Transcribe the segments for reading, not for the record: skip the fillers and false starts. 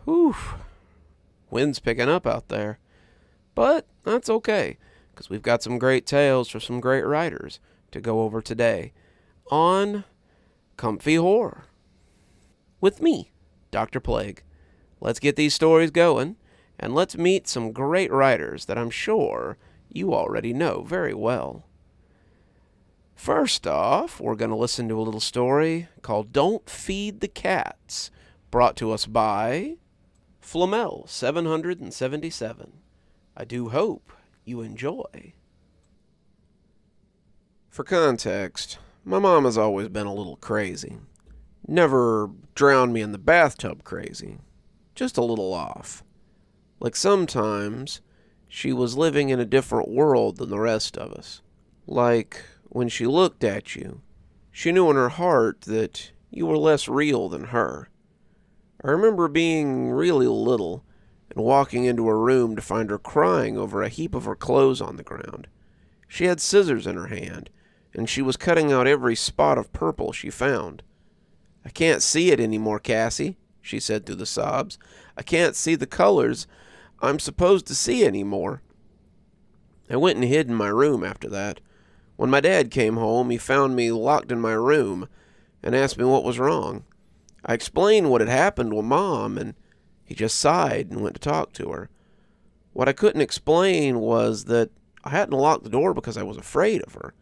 Whew. Wind's picking up out there. But that's okay, because we've got some great tales for some great writers to go over today on Comfy Horror. With me, Dr. Plague. Let's get these stories going, and let's meet some great writers that I'm sure you already know very well. First off, we're going to listen to a little story called Don't Feed the Cats, brought to us by Flamel 777. I do hope you enjoy. For context, my mom has always been a little crazy. Never drowned me in the bathtub crazy, just a little off. Like sometimes she was living in a different world than the rest of us. Like when she looked at you, she knew in her heart that you were less real than her. I remember being really little and walking into her room to find her crying over a heap of her clothes on the ground. She had scissors in her hand, and she was cutting out every spot of purple she found. "I can't see it anymore, Cassie," she said through the sobs. "I can't see the colors I'm supposed to see anymore." I went and hid in my room after that. When my dad came home, he found me locked in my room and asked me what was wrong. I explained what had happened with Mom, and he just sighed and went to talk to her. What I couldn't explain was that I hadn't locked the door because I was afraid of her.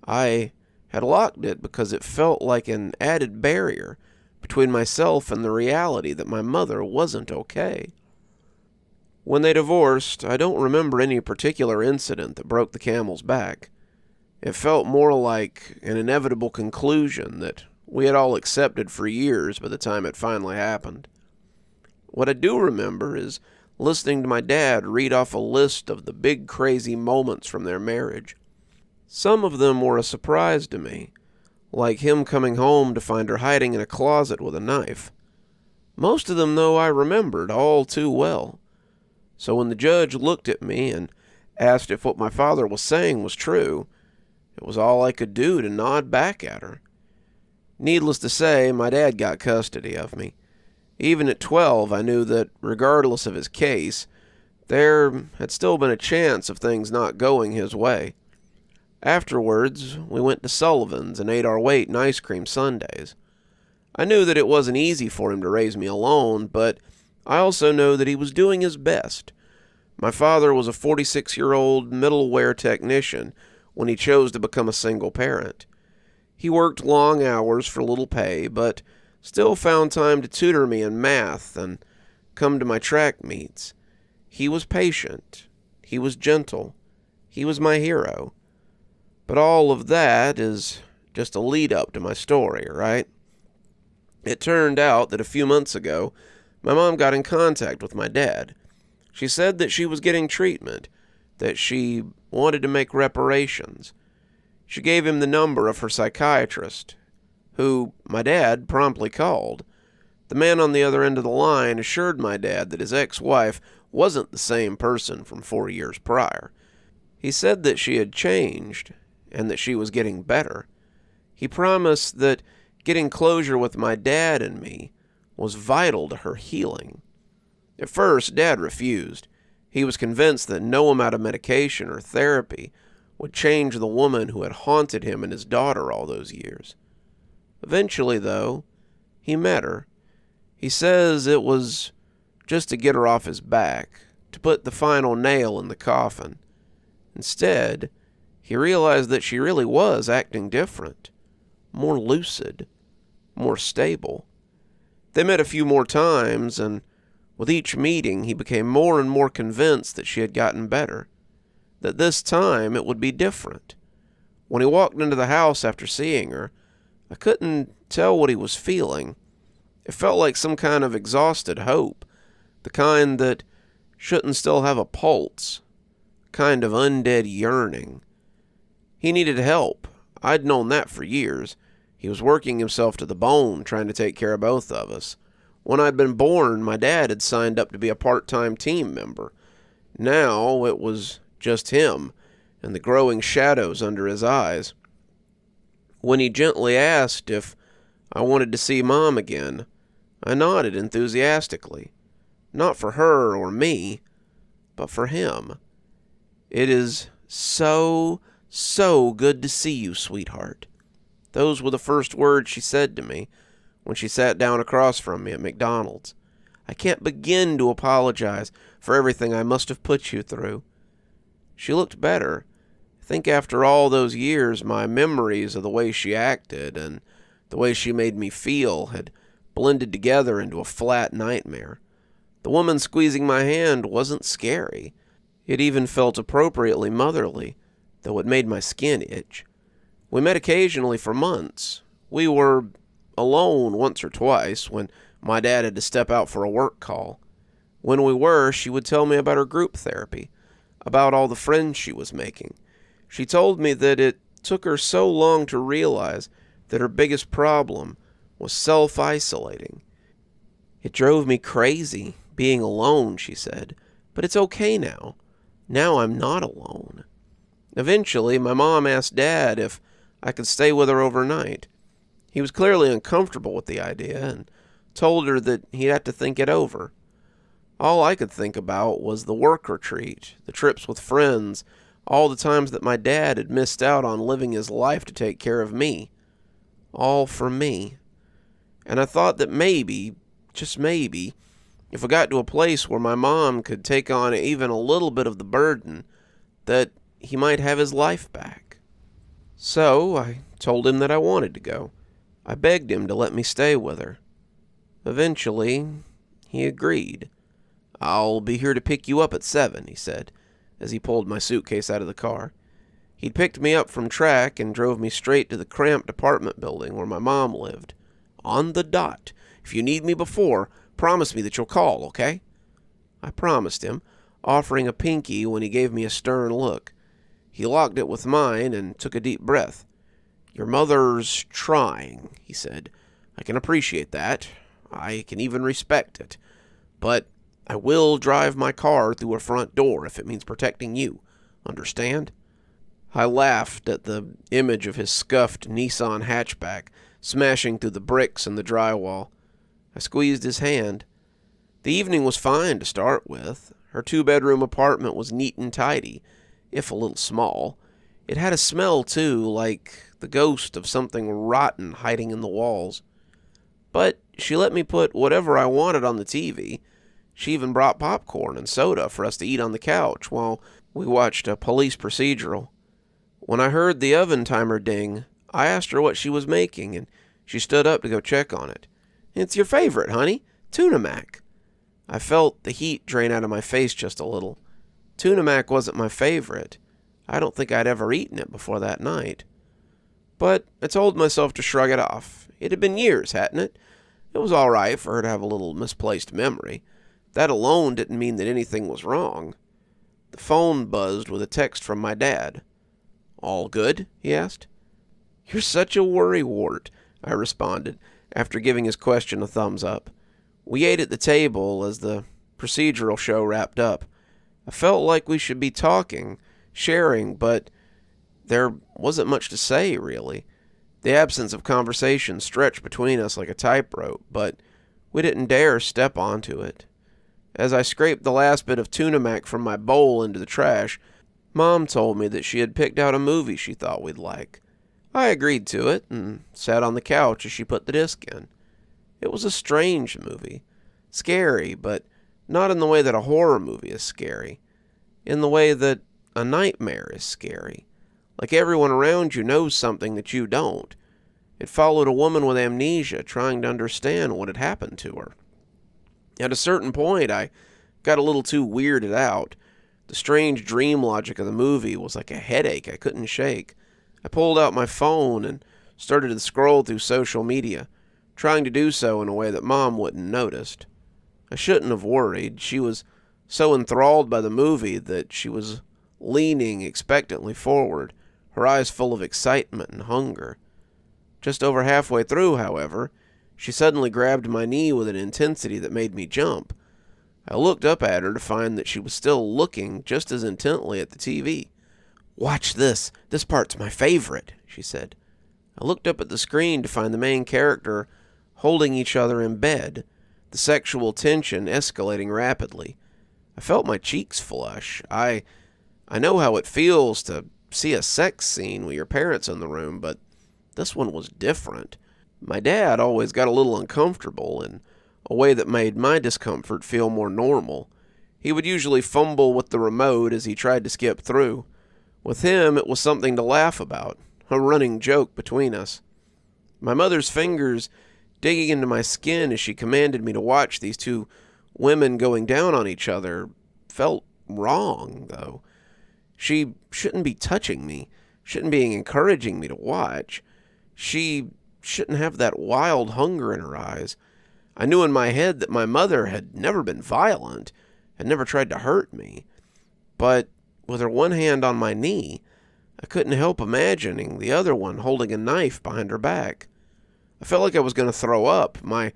I had locked it because it felt like an added barrier between myself and the reality that my mother wasn't okay. When they divorced, I don't remember any particular incident that broke the camel's back. It felt more like an inevitable conclusion that we had all accepted for years by the time it finally happened. What I do remember is listening to my dad read off a list of the big crazy moments from their marriage. Some of them were a surprise to me, like him coming home to find her hiding in a closet with a knife. Most of them, though, I remembered all too well. So when the judge looked at me and asked if what my father was saying was true, it was all I could do to nod back at her. Needless to say, my dad got custody of me. Even at 12, I knew that, regardless of his case, there had still been a chance of things not going his way. Afterwards, we went to Sullivan's and ate our weight in ice cream sundaes. I knew that it wasn't easy for him to raise me alone, but I also know that he was doing his best. My father was a 46-year-old middleware technician when he chose to become a single parent. He worked long hours for little pay, but still found time to tutor me in math and come to my track meets. He was patient. He was gentle. He was my hero. But all of that is just a lead-up to my story, right? It turned out that a few months ago, my mom got in contact with my dad. She said that she was getting treatment, that she wanted to make reparations. She gave him the number of her psychiatrist, who my dad promptly called. The man on the other end of the line assured my dad that his ex-wife wasn't the same person from 4 years prior. He said that she had changed and that she was getting better. He promised that getting closure with my dad and me was vital to her healing. At first, Dad refused. He was convinced that no amount of medication or therapy would change the woman who had haunted him and his daughter all those years. Eventually, though, he met her. He says it was just to get her off his back, to put the final nail in the coffin. Instead, he realized that she really was acting different, more lucid, more stable. They met a few more times, and with each meeting he became more and more convinced that she had gotten better, that this time it would be different. When he walked into the house after seeing her, I couldn't tell what he was feeling. It felt like some kind of exhausted hope, the kind that shouldn't still have a pulse, kind of undead yearning. He needed help. I'd known that for years. He was working himself to the bone trying to take care of both of us. When I'd been born, my dad had signed up to be a part-time team member. Now it was just him and the growing shadows under his eyes. When he gently asked if I wanted to see Mom again, I nodded enthusiastically. Not for her or me, but for him. It is so good to see you, sweetheart. Those were the first words she said to me when she sat down across from me at McDonald's. I can't begin to apologize for everything I must have put you through. She looked better. I think after all those years, my memories of the way she acted and the way she made me feel had blended together into a flat nightmare. The woman squeezing my hand wasn't scary. It even felt appropriately motherly, though it made my skin itch. We met occasionally for months. We were alone once or twice when my dad had to step out for a work call. When we were, she would tell me about her group therapy, about all the friends she was making. She told me that it took her so long to realize that her biggest problem was self-isolating. It drove me crazy, being alone, she said, but it's okay now. Now I'm not alone. Eventually, my mom asked Dad if I could stay with her overnight. He was clearly uncomfortable with the idea and told her that he'd have to think it over. All I could think about was the work retreat, the trips with friends, all the times that my dad had missed out on living his life to take care of me. All for me. And I thought that maybe, just maybe, if I got to a place where my mom could take on even a little bit of the burden, that he might have his life back. So I told him that I wanted to go. I begged him to let me stay with her. Eventually, he agreed. "I'll be here to pick you up at 7, he said, as he pulled my suitcase out of the car. He'd picked me up from track and drove me straight to the cramped apartment building where my mom lived. "On the dot. If you need me before, promise me that you'll call, okay?" I promised him, offering a pinky when he gave me a stern look. He locked it with mine and took a deep breath. "Your mother's trying," he said. "I can appreciate that. I can even respect it. But I will drive my car through her front door if it means protecting you. Understand?" I laughed at the image of his scuffed Nissan hatchback smashing through the bricks and the drywall. I squeezed his hand. The evening was fine to start with. Her 2-bedroom apartment was neat and tidy, if a little small. It had a smell, too, like the ghost of something rotten hiding in the walls. But she let me put whatever I wanted on the TV. She even brought popcorn and soda for us to eat on the couch while we watched a police procedural. When I heard the oven timer ding, I asked her what she was making, and she stood up to go check on it. "It's your favorite, honey. Tuna mac." I felt the heat drain out of my face just a little. Tuna mac wasn't my favorite. I don't think I'd ever eaten it before that night. But I told myself to shrug it off. It had been years, hadn't it? It was all right for her to have a little misplaced memory. That alone didn't mean that anything was wrong. The phone buzzed with a text from my dad. "All good?" he asked. "You're such a worrywart," I responded, after giving his question a thumbs up. We ate at the table as the procedural show wrapped up. I felt like we should be talking, sharing, but there wasn't much to say, really. The absence of conversation stretched between us like a tightrope, but we didn't dare step onto it. As I scraped the last bit of tuna mac from my bowl into the trash, Mom told me that she had picked out a movie she thought we'd like. I agreed to it and sat on the couch as she put the disc in. It was a strange movie. Scary, but not in the way that a horror movie is scary. In the way that a nightmare is scary. Like everyone around you knows something that you don't. It followed a woman with amnesia trying to understand what had happened to her. At a certain point, I got a little too weirded out. The strange dream logic of the movie was like a headache I couldn't shake. I pulled out my phone and started to scroll through social media, trying to do so in a way that Mom wouldn't noticed. I shouldn't have worried. She was so enthralled by the movie that she was leaning expectantly forward, her eyes full of excitement and hunger. Just over halfway through, however, she suddenly grabbed my knee with an intensity that made me jump. I looked up at her to find that she was still looking just as intently at the TV. "Watch this. This part's my favorite," she said. I looked up at the screen to find the main character holding each other in bed. the sexual tension escalating rapidly. I felt my cheeks flush. I know how it feels to see a sex scene with your parents in the room, but this one was different. My dad always got a little uncomfortable in a way that made my discomfort feel more normal. He would usually fumble with the remote as he tried to skip through. With him, it was something to laugh about, a running joke between us. My mother's fingers digging into my skin as she commanded me to watch these two women going down on each other felt wrong, though. She shouldn't be touching me, shouldn't be encouraging me to watch. She shouldn't have that wild hunger in her eyes. I knew in my head that my mother had never been violent, had never tried to hurt me. But with her one hand on my knee, I couldn't help imagining the other one holding a knife behind her back. I felt like I was going to throw up, my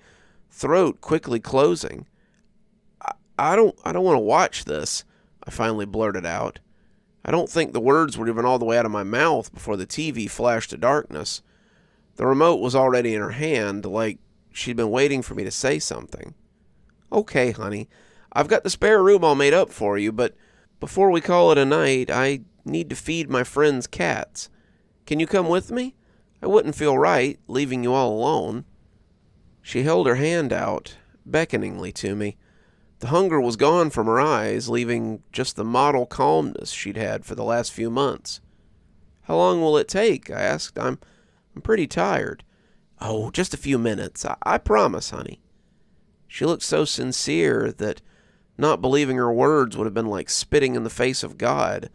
throat quickly closing. I don't want to watch this, I finally blurted out. I don't think the words were even all the way out of my mouth before the TV flashed to darkness. The remote was already in her hand, like she'd been waiting for me to say something. Okay, honey, I've got the spare room all made up for you, but before we call it a night, I need to feed my friend's cats. Can you come with me? I wouldn't feel right leaving you all alone. She held her hand out, beckoningly to me. The hunger was gone from her eyes, leaving just the model calmness she'd had for the last few months. How long will it take? I asked. I'm pretty tired. Oh, just a few minutes. I promise, honey. She looked so sincere that not believing her words would have been like spitting in the face of God.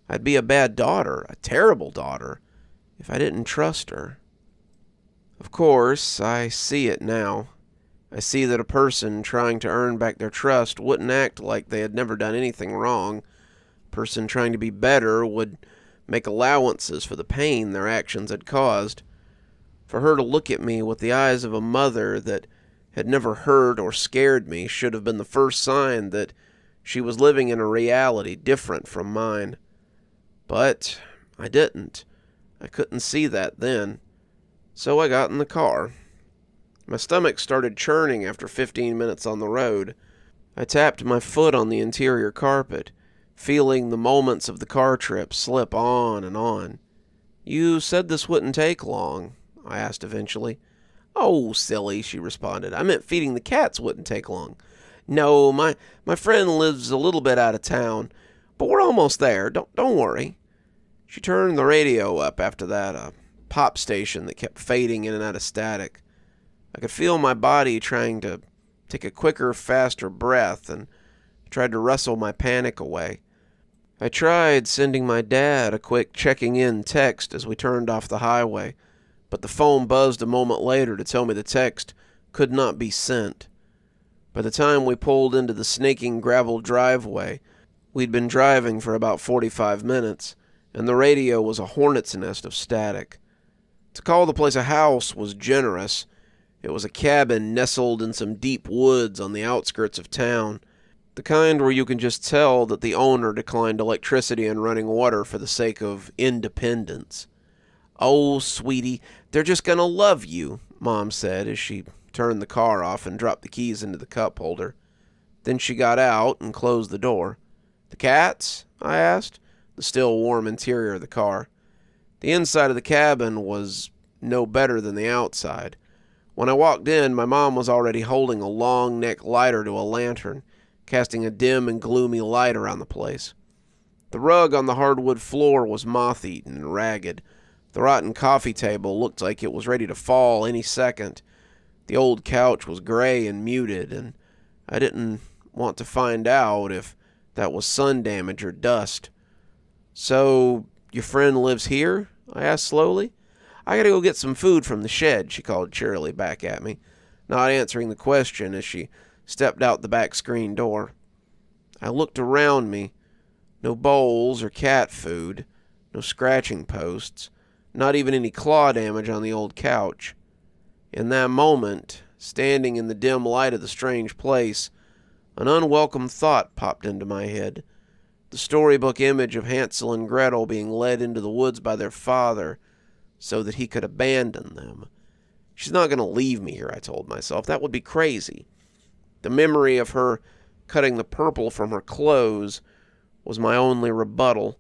I'd be a bad daughter, a terrible daughter, if I didn't trust her. Of course, I see it now. I see that a person trying to earn back their trust wouldn't act like they had never done anything wrong. A person trying to be better would make allowances for the pain their actions had caused. For her to look at me with the eyes of a mother that had never hurt or scared me should have been the first sign that she was living in a reality different from mine. But I didn't. I couldn't see that then. So I got in the car. My stomach started churning after 15 minutes on the road. I tapped my foot on the interior carpet, feeling the moments of the car trip slip on and on. You said this wouldn't take long, I asked eventually. Oh, silly, she responded. I meant feeding the cats wouldn't take long. No, my friend lives a little bit out of town, but we're almost there. Don't worry. She turned the radio up after that, a pop station that kept fading in and out of static. I could feel my body trying to take a quicker, faster breath and tried to wrestle my panic away. I tried sending my dad a quick checking-in text as we turned off the highway, but the phone buzzed a moment later to tell me the text could not be sent. By the time we pulled into the snaking gravel driveway, we'd been driving for about 45 minutes, and the radio was a hornet's nest of static. To call the place a house was generous. It was a cabin nestled in some deep woods on the outskirts of town, the kind where you can just tell that the owner declined electricity and running water for the sake of independence. Oh, sweetie, they're just gonna love you, Mom said as she turned the car off and dropped the keys into the cup holder. Then she got out and closed the door. The cats? I asked, the still warm interior of the car. The inside of the cabin was no better than the outside. When I walked in, my mom was already holding a long neck lighter to a lantern, casting a dim and gloomy light around the place. The rug on the hardwood floor was moth-eaten and ragged. The rotten coffee table looked like it was ready to fall any second. The old couch was gray and muted, and I didn't want to find out if that was sun damage or dust. So, your friend lives here? I asked slowly. I gotta go get some food from the shed, she called cheerily back at me, not answering the question as she stepped out the back screen door. I looked around me. No bowls or cat food, no scratching posts, not even any claw damage on the old couch. In that moment, standing in the dim light of the strange place, an unwelcome thought popped into my head. The storybook image of Hansel and Gretel being led into the woods by their father so that he could abandon them. She's not going to leave me here, I told myself. That would be crazy. The memory of her cutting the purple from her clothes was my only rebuttal.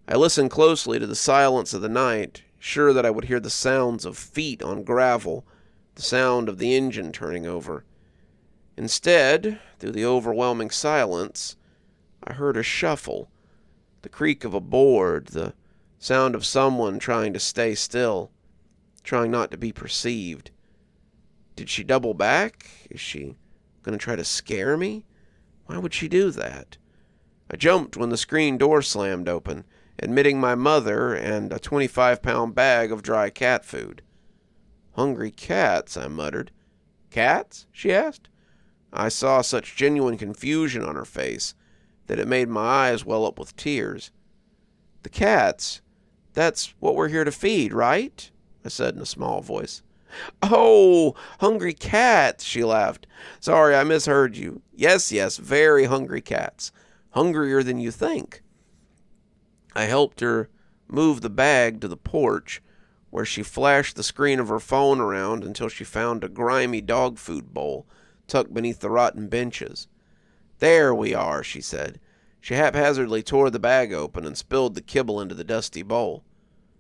I listened closely to the silence of the night, sure that I would hear the sounds of feet on gravel, the sound of the engine turning over. Instead, through the overwhelming silence, I heard a shuffle, the creak of a board, the sound of someone trying to stay still, trying not to be perceived. Did she double back? Is she going to try to scare me? Why would she do that? I jumped when the screen door slammed open, admitting my mother and a 25-pound bag of dry cat food. "Hungry cats," I muttered. "Cats?" she asked. I saw such genuine confusion on her face that it made my eyes well up with tears. "The cats, that's what we're here to feed, right?" I said in a small voice. "Oh, hungry cats," she laughed. "Sorry, I misheard you. Yes, very hungry cats. Hungrier than you think." I helped her move the bag to the porch, where she flashed the screen of her phone around until she found a grimy dog food bowl tucked beneath the rotten benches. "There we are," she said. She haphazardly tore the bag open and spilled the kibble into the dusty bowl.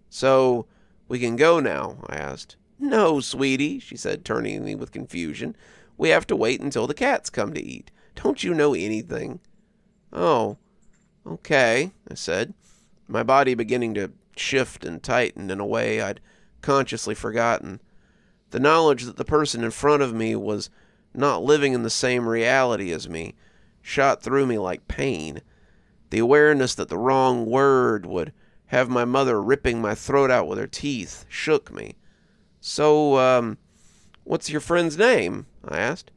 "So, we can go now?" I asked. "No, sweetie," she said, turning to me with confusion. "We have to wait until the cats come to eat. Don't you know anything?" "Oh, okay," I said, my body beginning to shift and tighten in a way I'd consciously forgotten. The knowledge that the person in front of me was not living in the same reality as me shot through me like pain. The awareness that the wrong word would have my mother ripping my throat out with her teeth shook me. "So, what's your friend's name?" I asked.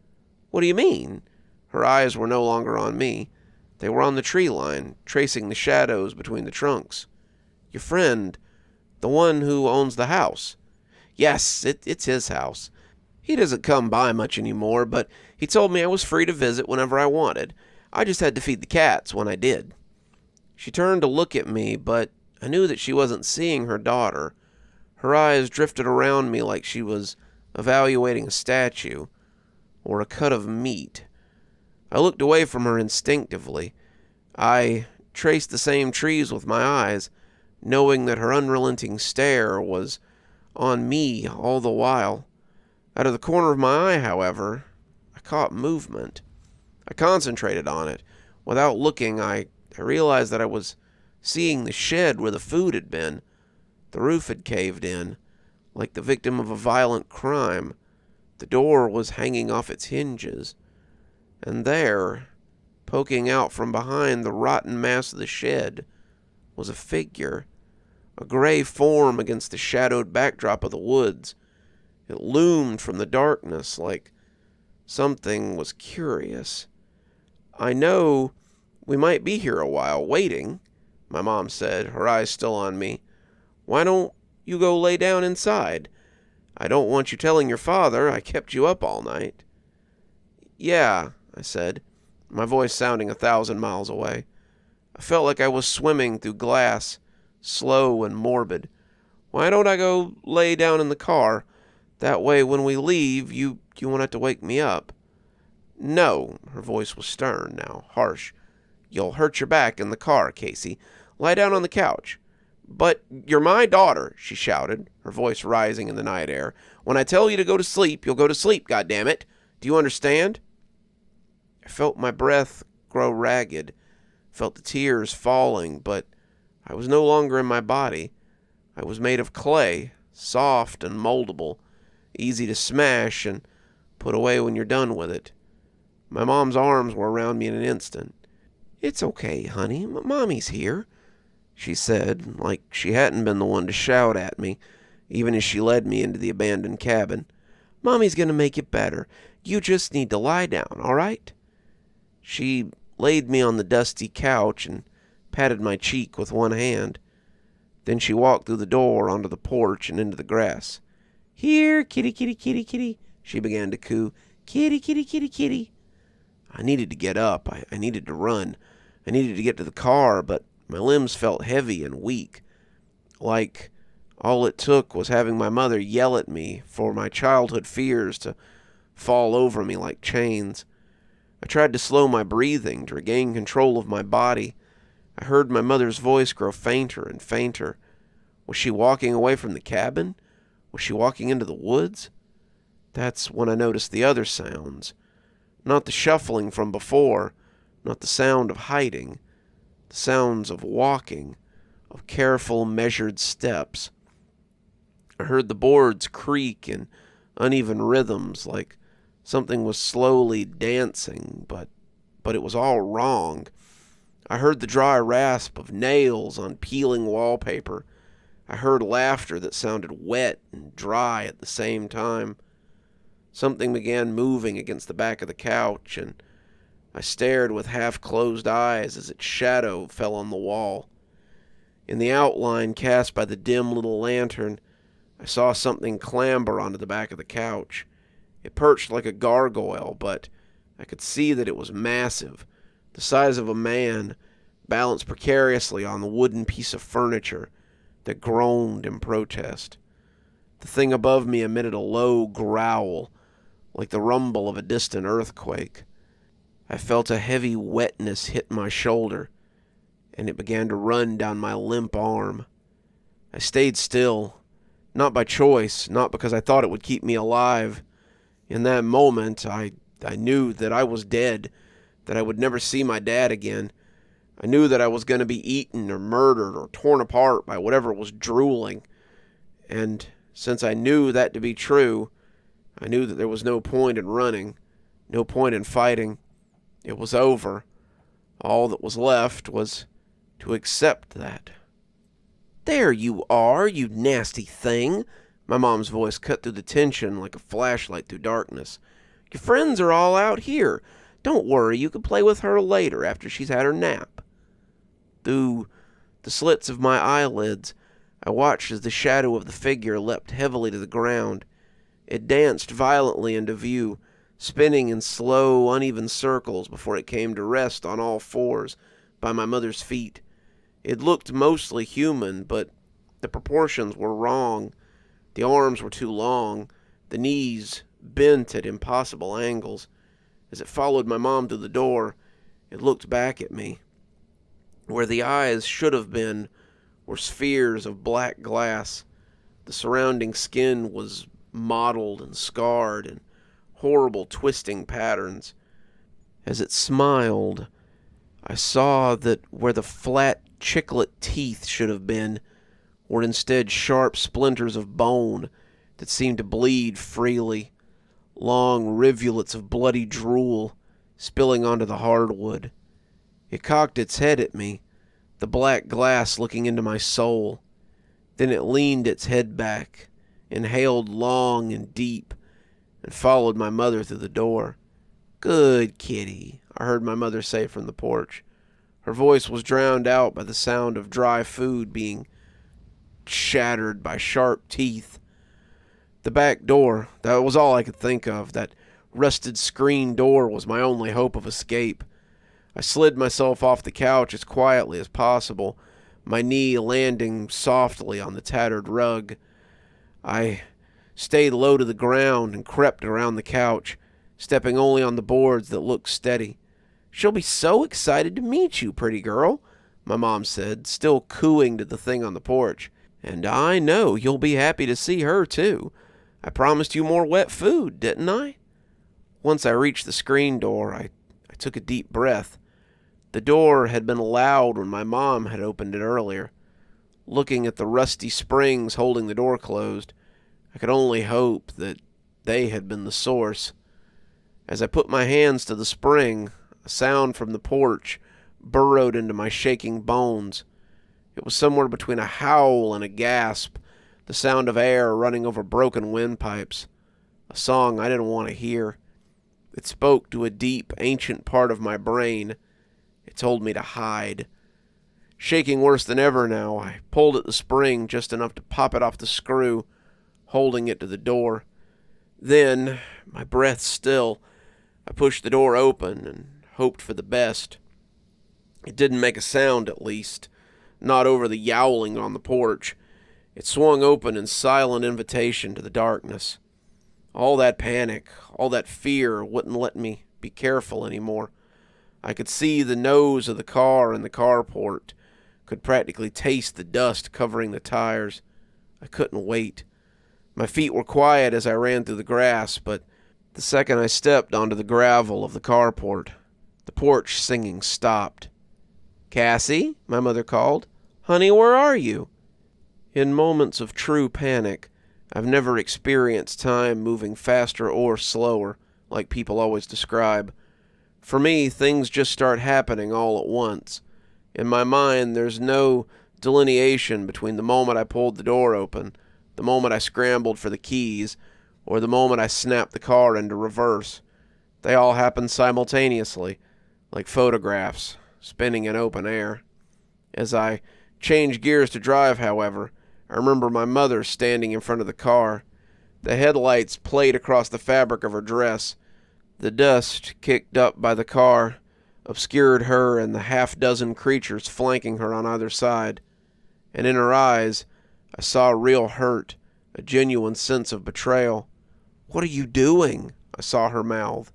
"What do you mean?" Her eyes were no longer on me. They were on the tree line, tracing the shadows between the trunks. "Your friend, the one who owns the house." "Yes, it's his house. He doesn't come by much anymore, but he told me I was free to visit whenever I wanted. I just had to feed the cats when I did." She turned to look at me, but I knew that she wasn't seeing her daughter. Her eyes drifted around me like she was evaluating a statue or a cut of meat. I looked away from her instinctively. I traced the same trees with my eyes, knowing that her unrelenting stare was on me all the while. Out of the corner of my eye, however, I caught movement. I concentrated on it. Without looking, I realized that I was seeing the shed where the food had been. The roof had caved in, like the victim of a violent crime. The door was hanging off its hinges. And there, poking out from behind the rotten mass of the shed, was a figure, a gray form against the shadowed backdrop of the woods. It loomed from the darkness like something was curious. "I know we might be here a while, waiting," my mom said, her eyes still on me. "Why don't you go lay down inside? I don't want you telling your father I kept you up all night." "Yeah," I said, my voice sounding 1,000 miles away. I felt like I was swimming through glass, slow and morbid. "Why don't I go lay down in the car? That way when we leave, you won't have to wake me up." "No," her voice was stern now, harsh. "You'll hurt your back in the car, Casey. Lie down on the couch." "But you're my daughter," she shouted, her voice rising in the night air. "When I tell you to go to sleep, you'll go to sleep, goddammit. Do you understand?" I felt my breath grow ragged, felt the tears falling, but I was no longer in my body. I was made of clay, soft and moldable, easy to smash and put away when you're done with it. My mom's arms were around me in an instant. "It's okay, honey. Mommy's here," she said, like she hadn't been the one to shout at me, even as she led me into the abandoned cabin. "Mommy's gonna make it better. You just need to lie down, all right?" She laid me on the dusty couch and patted my cheek with one hand. Then she walked through the door onto the porch and into the grass. "Here, kitty, kitty, kitty, kitty," she began to coo. "Kitty, kitty, kitty, kitty." I needed to get up. I needed to run. I needed to get to the car, but my limbs felt heavy and weak, like all it took was having my mother yell at me for my childhood fears to fall over me like chains. I tried to slow my breathing to regain control of my body. I heard my mother's voice grow fainter and fainter. Was she walking away from the cabin? Was she walking into the woods? That's when I noticed the other sounds. Not the shuffling from before, not the sound of hiding. The sounds of walking, of careful, measured steps. I heard the boards creak in uneven rhythms, like something was slowly dancing, but it was all wrong. I heard the dry rasp of nails on peeling wallpaper. I heard laughter that sounded wet and dry at the same time. Something began moving against the back of the couch, and I stared with half-closed eyes as its shadow fell on the wall. In the outline cast by the dim little lantern, I saw something clamber onto the back of the couch. It perched like a gargoyle, but I could see that it was massive, the size of a man, balanced precariously on the wooden piece of furniture that groaned in protest. The thing above me emitted a low growl, like the rumble of a distant earthquake. I felt a heavy wetness hit my shoulder, and it began to run down my limp arm. I stayed still, not by choice, not because I thought it would keep me alive. In that moment, I knew that I was dead, that I would never see my dad again. I knew that I was going to be eaten or murdered or torn apart by whatever was drooling. And since I knew that to be true, I knew that there was no point in running, no point in fighting. It was over. All that was left was to accept that. "There you are, you nasty thing!" My mom's voice cut through the tension like a flashlight through darkness. "Your friends are all out here. Don't worry, you can play with her later after she's had her nap." Through the slits of my eyelids, I watched as the shadow of the figure leapt heavily to the ground. It danced violently into view, spinning in slow, uneven circles before it came to rest on all fours by my mother's feet. It looked mostly human, but the proportions were wrong. The arms were too long, the knees bent at impossible angles. As it followed my mom through the door, it looked back at me. Where the eyes should have been were spheres of black glass. The surrounding skin was mottled and scarred in horrible twisting patterns. As it smiled, I saw that where the flat chiclet teeth should have been were instead sharp splinters of bone that seemed to bleed freely, long rivulets of bloody drool spilling onto the hardwood. It cocked its head at me, the black glass looking into my soul. Then it leaned its head back, inhaled long and deep, and followed my mother through the door. "Good kitty," I heard my mother say from the porch. Her voice was drowned out by the sound of dry food being shattered by sharp teeth. The back door, that was all I could think of. That rusted screen door was my only hope of escape. I slid myself off the couch as quietly as possible, my knee landing softly on the tattered rug. I stayed low to the ground and crept around the couch, stepping only on the boards that looked steady. "She'll be so excited to meet you, pretty girl," my mom said, still cooing to the thing on the porch. "And I know you'll be happy to see her, too. I promised you more wet food, didn't I?" Once I reached the screen door, I took a deep breath. The door had been loud when my mom had opened it earlier. Looking at the rusty springs holding the door closed, I could only hope that they had been the source. As I put my hands to the spring, a sound from the porch burrowed into my shaking bones. It was somewhere between a howl and a gasp, the sound of air running over broken windpipes. A song I didn't want to hear. It spoke to a deep, ancient part of my brain. It told me to hide. Shaking worse than ever now, I pulled at the spring just enough to pop it off the screw, holding it to the door. Then, my breath still, I pushed the door open and hoped for the best. It didn't make a sound, at least, not over the yowling on the porch. It swung open in silent invitation to the darkness. All that panic, all that fear wouldn't let me be careful anymore. I could see the nose of the car in the carport, could practically taste the dust covering the tires. I couldn't wait. My feet were quiet as I ran through the grass, but the second I stepped onto the gravel of the carport, the porch singing stopped. "Cassie," my mother called. "Honey, where are you?" In moments of true panic, I've never experienced time moving faster or slower, like people always describe. For me, things just start happening all at once. In my mind, there's no delineation between the moment I pulled the door open, the moment I scrambled for the keys, or the moment I snapped the car into reverse. They all happen simultaneously, like photographs, spinning in open air. As I changed gears to drive, however, I remember my mother standing in front of the car. The headlights played across the fabric of her dress. The dust kicked up by the car obscured her and the half-dozen creatures flanking her on either side. And in her eyes, I saw real hurt, a genuine sense of betrayal. "What are you doing?" I saw her mouth.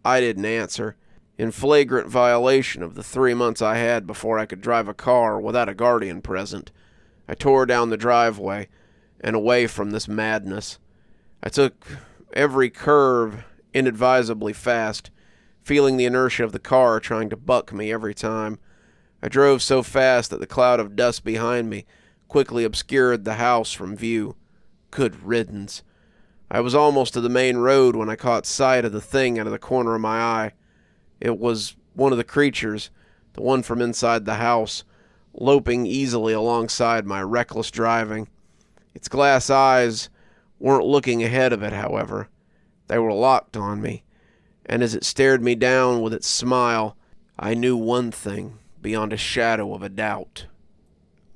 I didn't answer, in flagrant violation of the 3 months I had before I could drive a car without a guardian present. I tore down the driveway and away from this madness. I took every curve inadvisably fast, feeling the inertia of the car trying to buck me every time. I drove so fast that the cloud of dust behind me quickly obscured the house from view. Good riddance. I was almost to the main road when I caught sight of the thing out of the corner of my eye. It was one of the creatures, the one from inside the house, loping easily alongside my reckless driving. Its glass eyes weren't looking ahead of it, however. They were locked on me, and as it stared me down with its smile, I knew one thing beyond a shadow of a doubt.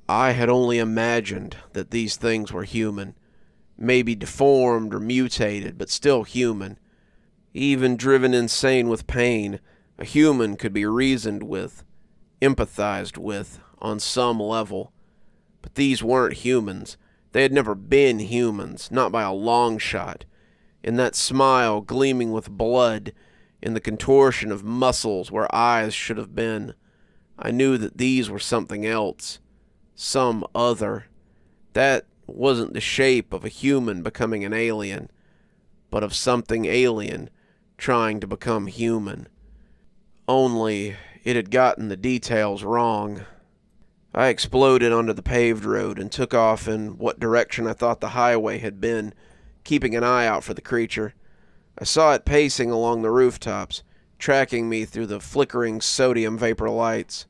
I had only imagined that these things were human, maybe deformed or mutated, but still human. Even driven insane with pain, a human could be reasoned with, empathized with, on some level. But these weren't humans. They had never been humans, not by a long shot. In that smile gleaming with blood, in the contortion of muscles where eyes should have been, I knew that these were something else, some other. That wasn't the shape of a human becoming an alien, but of something alien trying to become human. Only it had gotten the details wrong. I exploded onto the paved road and took off in what direction I thought the highway had been, keeping an eye out for the creature. I saw it pacing along the rooftops, tracking me through the flickering sodium vapor lights.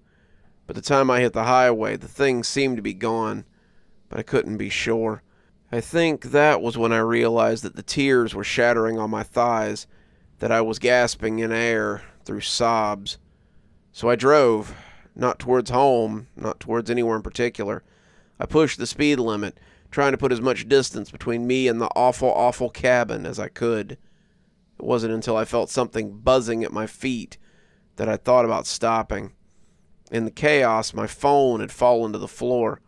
By the time I hit the highway, the thing seemed to be gone, but I couldn't be sure. I think that was when I realized that the tears were shattering on my thighs, that I was gasping in air through sobs. So I drove, not towards home, not towards anywhere in particular. I pushed the speed limit, trying to put as much distance between me and the awful, awful cabin as I could. It wasn't until I felt something buzzing at my feet that I thought about stopping. In the chaos, my phone had fallen to the floor.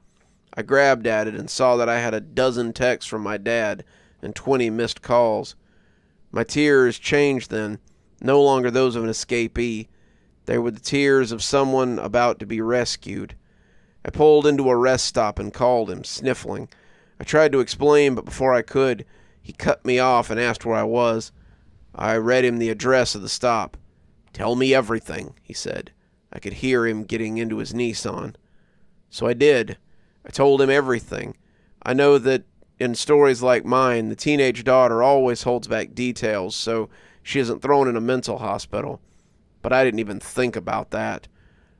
I grabbed at it and saw that I had a dozen texts from my dad and 20 missed calls. My tears changed then, no longer those of an escapee. They were the tears of someone about to be rescued. I pulled into a rest stop and called him, sniffling. I tried to explain, but before I could, he cut me off and asked where I was. I read him the address of the stop. "Tell me everything," he said. I could hear him getting into his Nissan. So I did. I told him everything. I know that in stories like mine, the teenage daughter always holds back details so she isn't thrown in a mental hospital. But I didn't even think about that.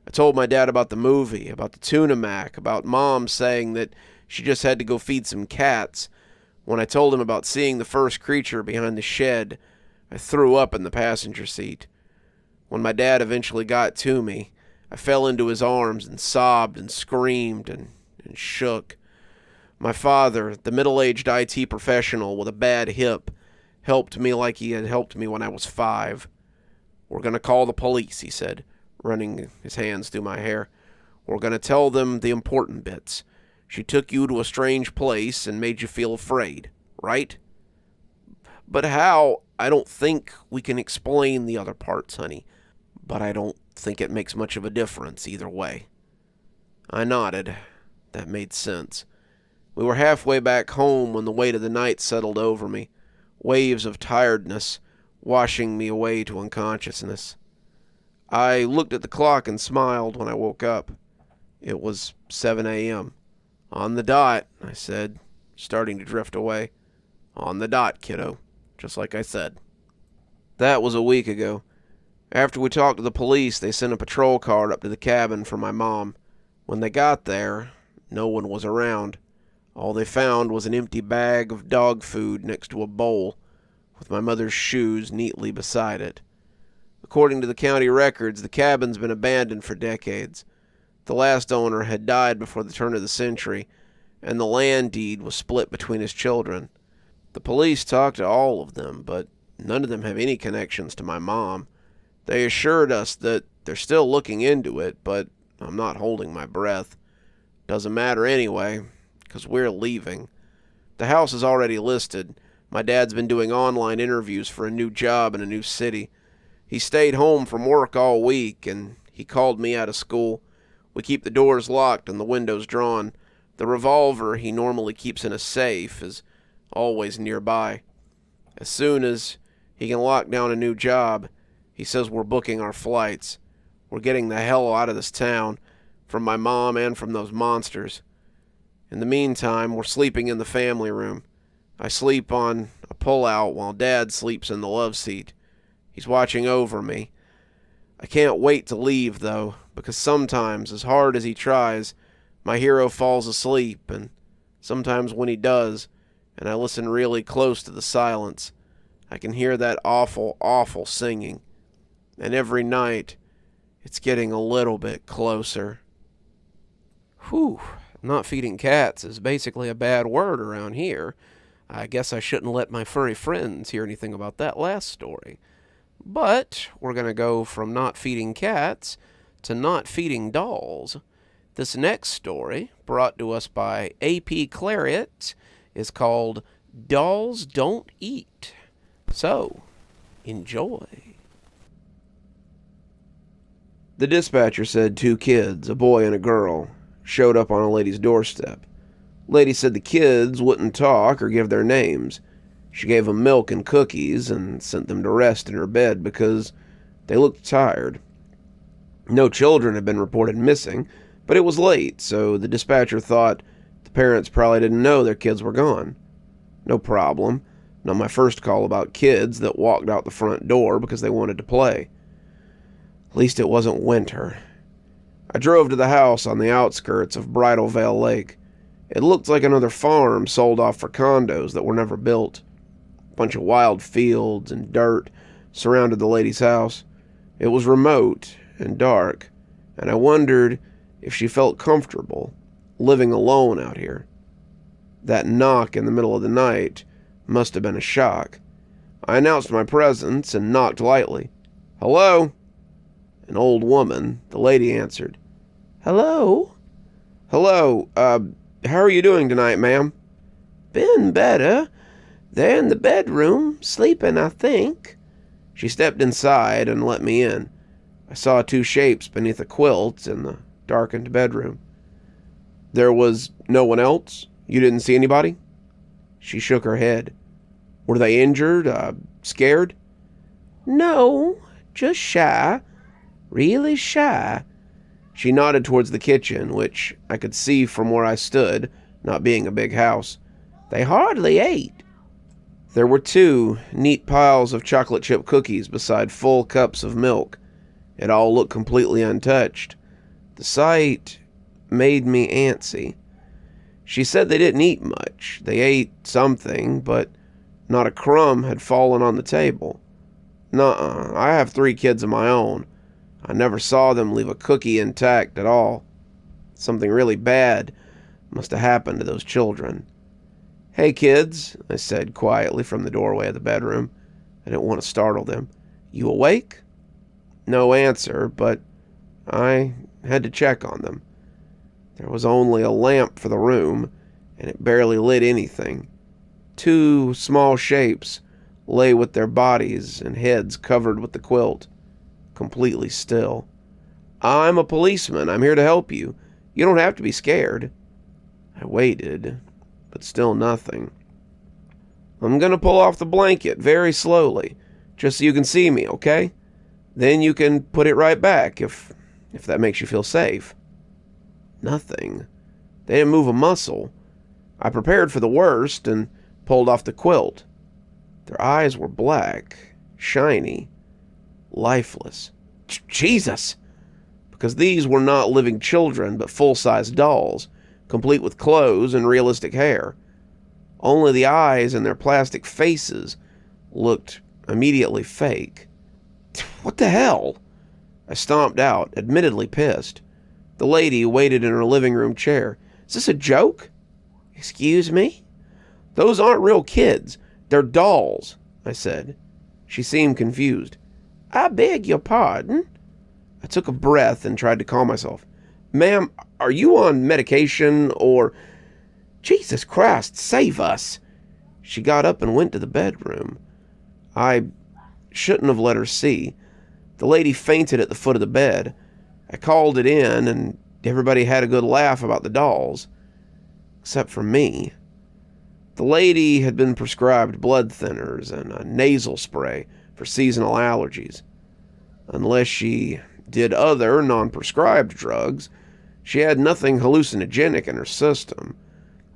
I told my dad about the movie, about the tuna mac, about Mom saying that she just had to go feed some cats. When I told him about seeing the first creature behind the shed, I threw up in the passenger seat. When my dad eventually got to me, I fell into his arms and sobbed and screamed and shook. My father, the middle-aged IT professional with a bad hip, helped me like he had helped me when I was 5. "We're going to call the police," he said, running his hands through my hair. "We're going to tell them the important bits. She took you to a strange place and made you feel afraid, right?" "But how?" I don't think we can explain the other parts, honey, but I don't think it makes much of a difference either way. I nodded. That made sense. We were halfway back home when the weight of the night settled over me, waves of tiredness washing me away to unconsciousness. I looked at the clock and smiled when I woke up. It was 7 a.m. On the dot, I said, starting to drift away. On the dot, kiddo, just like I said. That was a week ago. After we talked to the police, they sent a patrol car up to the cabin for my mom. When they got there, no one was around. All they found was an empty bag of dog food next to a bowl, with my mother's shoes neatly beside it. According to the county records, the cabin's been abandoned for decades. The last owner had died before the turn of the century, and the land deed was split between his children. The police talked to all of them, but none of them have any connections to my mom. They assured us that they're still looking into it, but I'm not holding my breath. Doesn't matter anyway, because we're leaving. The house is already listed. My dad's been doing online interviews for a new job in a new city. He stayed home from work all week, and he called me out of school. We keep the doors locked and the windows drawn. The revolver he normally keeps in a safe is always nearby. As soon as he can lock down a new job, he says we're booking our flights. We're getting the hell out of this town, from my mom and from those monsters. In the meantime, we're sleeping in the family room. I sleep on a pull-out while Dad sleeps in the love seat. He's watching over me. I can't wait to leave, though, because sometimes, as hard as he tries, my hero falls asleep, and sometimes when he does, and I listen really close to the silence, I can hear that awful, awful singing. And every night, it's getting a little bit closer. Whew, not feeding cats is basically a bad word around here. I guess I shouldn't let my furry friends hear anything about that last story. But we're going to go from not feeding cats to not feeding dolls. This next story, brought to us by APCleriot, is called Dolls Don't Eat. So, enjoy. The dispatcher said 2 kids, a boy and a girl, showed up on a lady's doorstep. Lady said the kids wouldn't talk or give their names. She gave them milk and cookies and sent them to rest in her bed because they looked tired. No children had been reported missing, but it was late, so the dispatcher thought the parents probably didn't know their kids were gone. No problem. Not my first call about kids that walked out the front door because they wanted to play. At least it wasn't winter. I drove to the house on the outskirts of Bridal Veil Lake. It looked like another farm sold off for condos that were never built. A bunch of wild fields and dirt surrounded the lady's house. It was remote and dark, and I wondered if she felt comfortable living alone out here. That knock in the middle of the night must have been a shock. I announced my presence and knocked lightly. "Hello?" An old woman, the lady, answered. "Hello?" "Hello, how are you doing tonight, ma'am?" "Been better. They're in the bedroom, sleeping, I think." She stepped inside and let me in. I saw 2 shapes beneath a quilt in the darkened bedroom. "There was no one else? You didn't see anybody?" She shook her head. "Were they injured? Scared?" "No, just shy. Really shy." She nodded towards the kitchen, which I could see from where I stood, not being a big house. "They hardly ate." There were 2 neat piles of chocolate chip cookies beside full cups of milk. It all looked completely untouched. The sight made me antsy. She said they didn't eat much. They ate something, but not a crumb had fallen on the table. Nuh-uh, I have 3 kids of my own. I never saw them leave a cookie intact at all. Something really bad must have happened to those children. "Hey, kids," I said quietly from the doorway of the bedroom. I didn't want to startle them. "You awake?" No answer, but I had to check on them. There was only a lamp for the room, and it barely lit anything. 2 small shapes lay with their bodies and heads covered with the quilt, completely still. "I'm a policeman. I'm here to help you. You don't have to be scared." I waited, but still nothing. "I'm going to pull off the blanket very slowly, just so you can see me, okay? Then you can put it right back if that makes you feel safe." Nothing. They didn't move a muscle. I prepared for the worst and pulled off the quilt. Their eyes were black, shiny, lifeless. Jesus! Because these were not living children, but full-size dolls, complete with clothes and realistic hair. Only the eyes and their plastic faces looked immediately fake. What the hell? I stomped out, admittedly pissed. The lady waited in her living room chair. "Is this a joke?" "Excuse me?" "Those aren't real kids. They're dolls," I said. She seemed confused. "I beg your pardon?" I took a breath and tried to calm myself. "Ma'am, are you on medication or—" "Jesus Christ, save us!" She got up and went to the bedroom. I shouldn't have let her see. The lady fainted at the foot of the bed. I called it in, and everybody had a good laugh about the dolls. Except for me. The lady had been prescribed blood thinners and a nasal spray for seasonal allergies. Unless she did other non-prescribed drugs, she had nothing hallucinogenic in her system.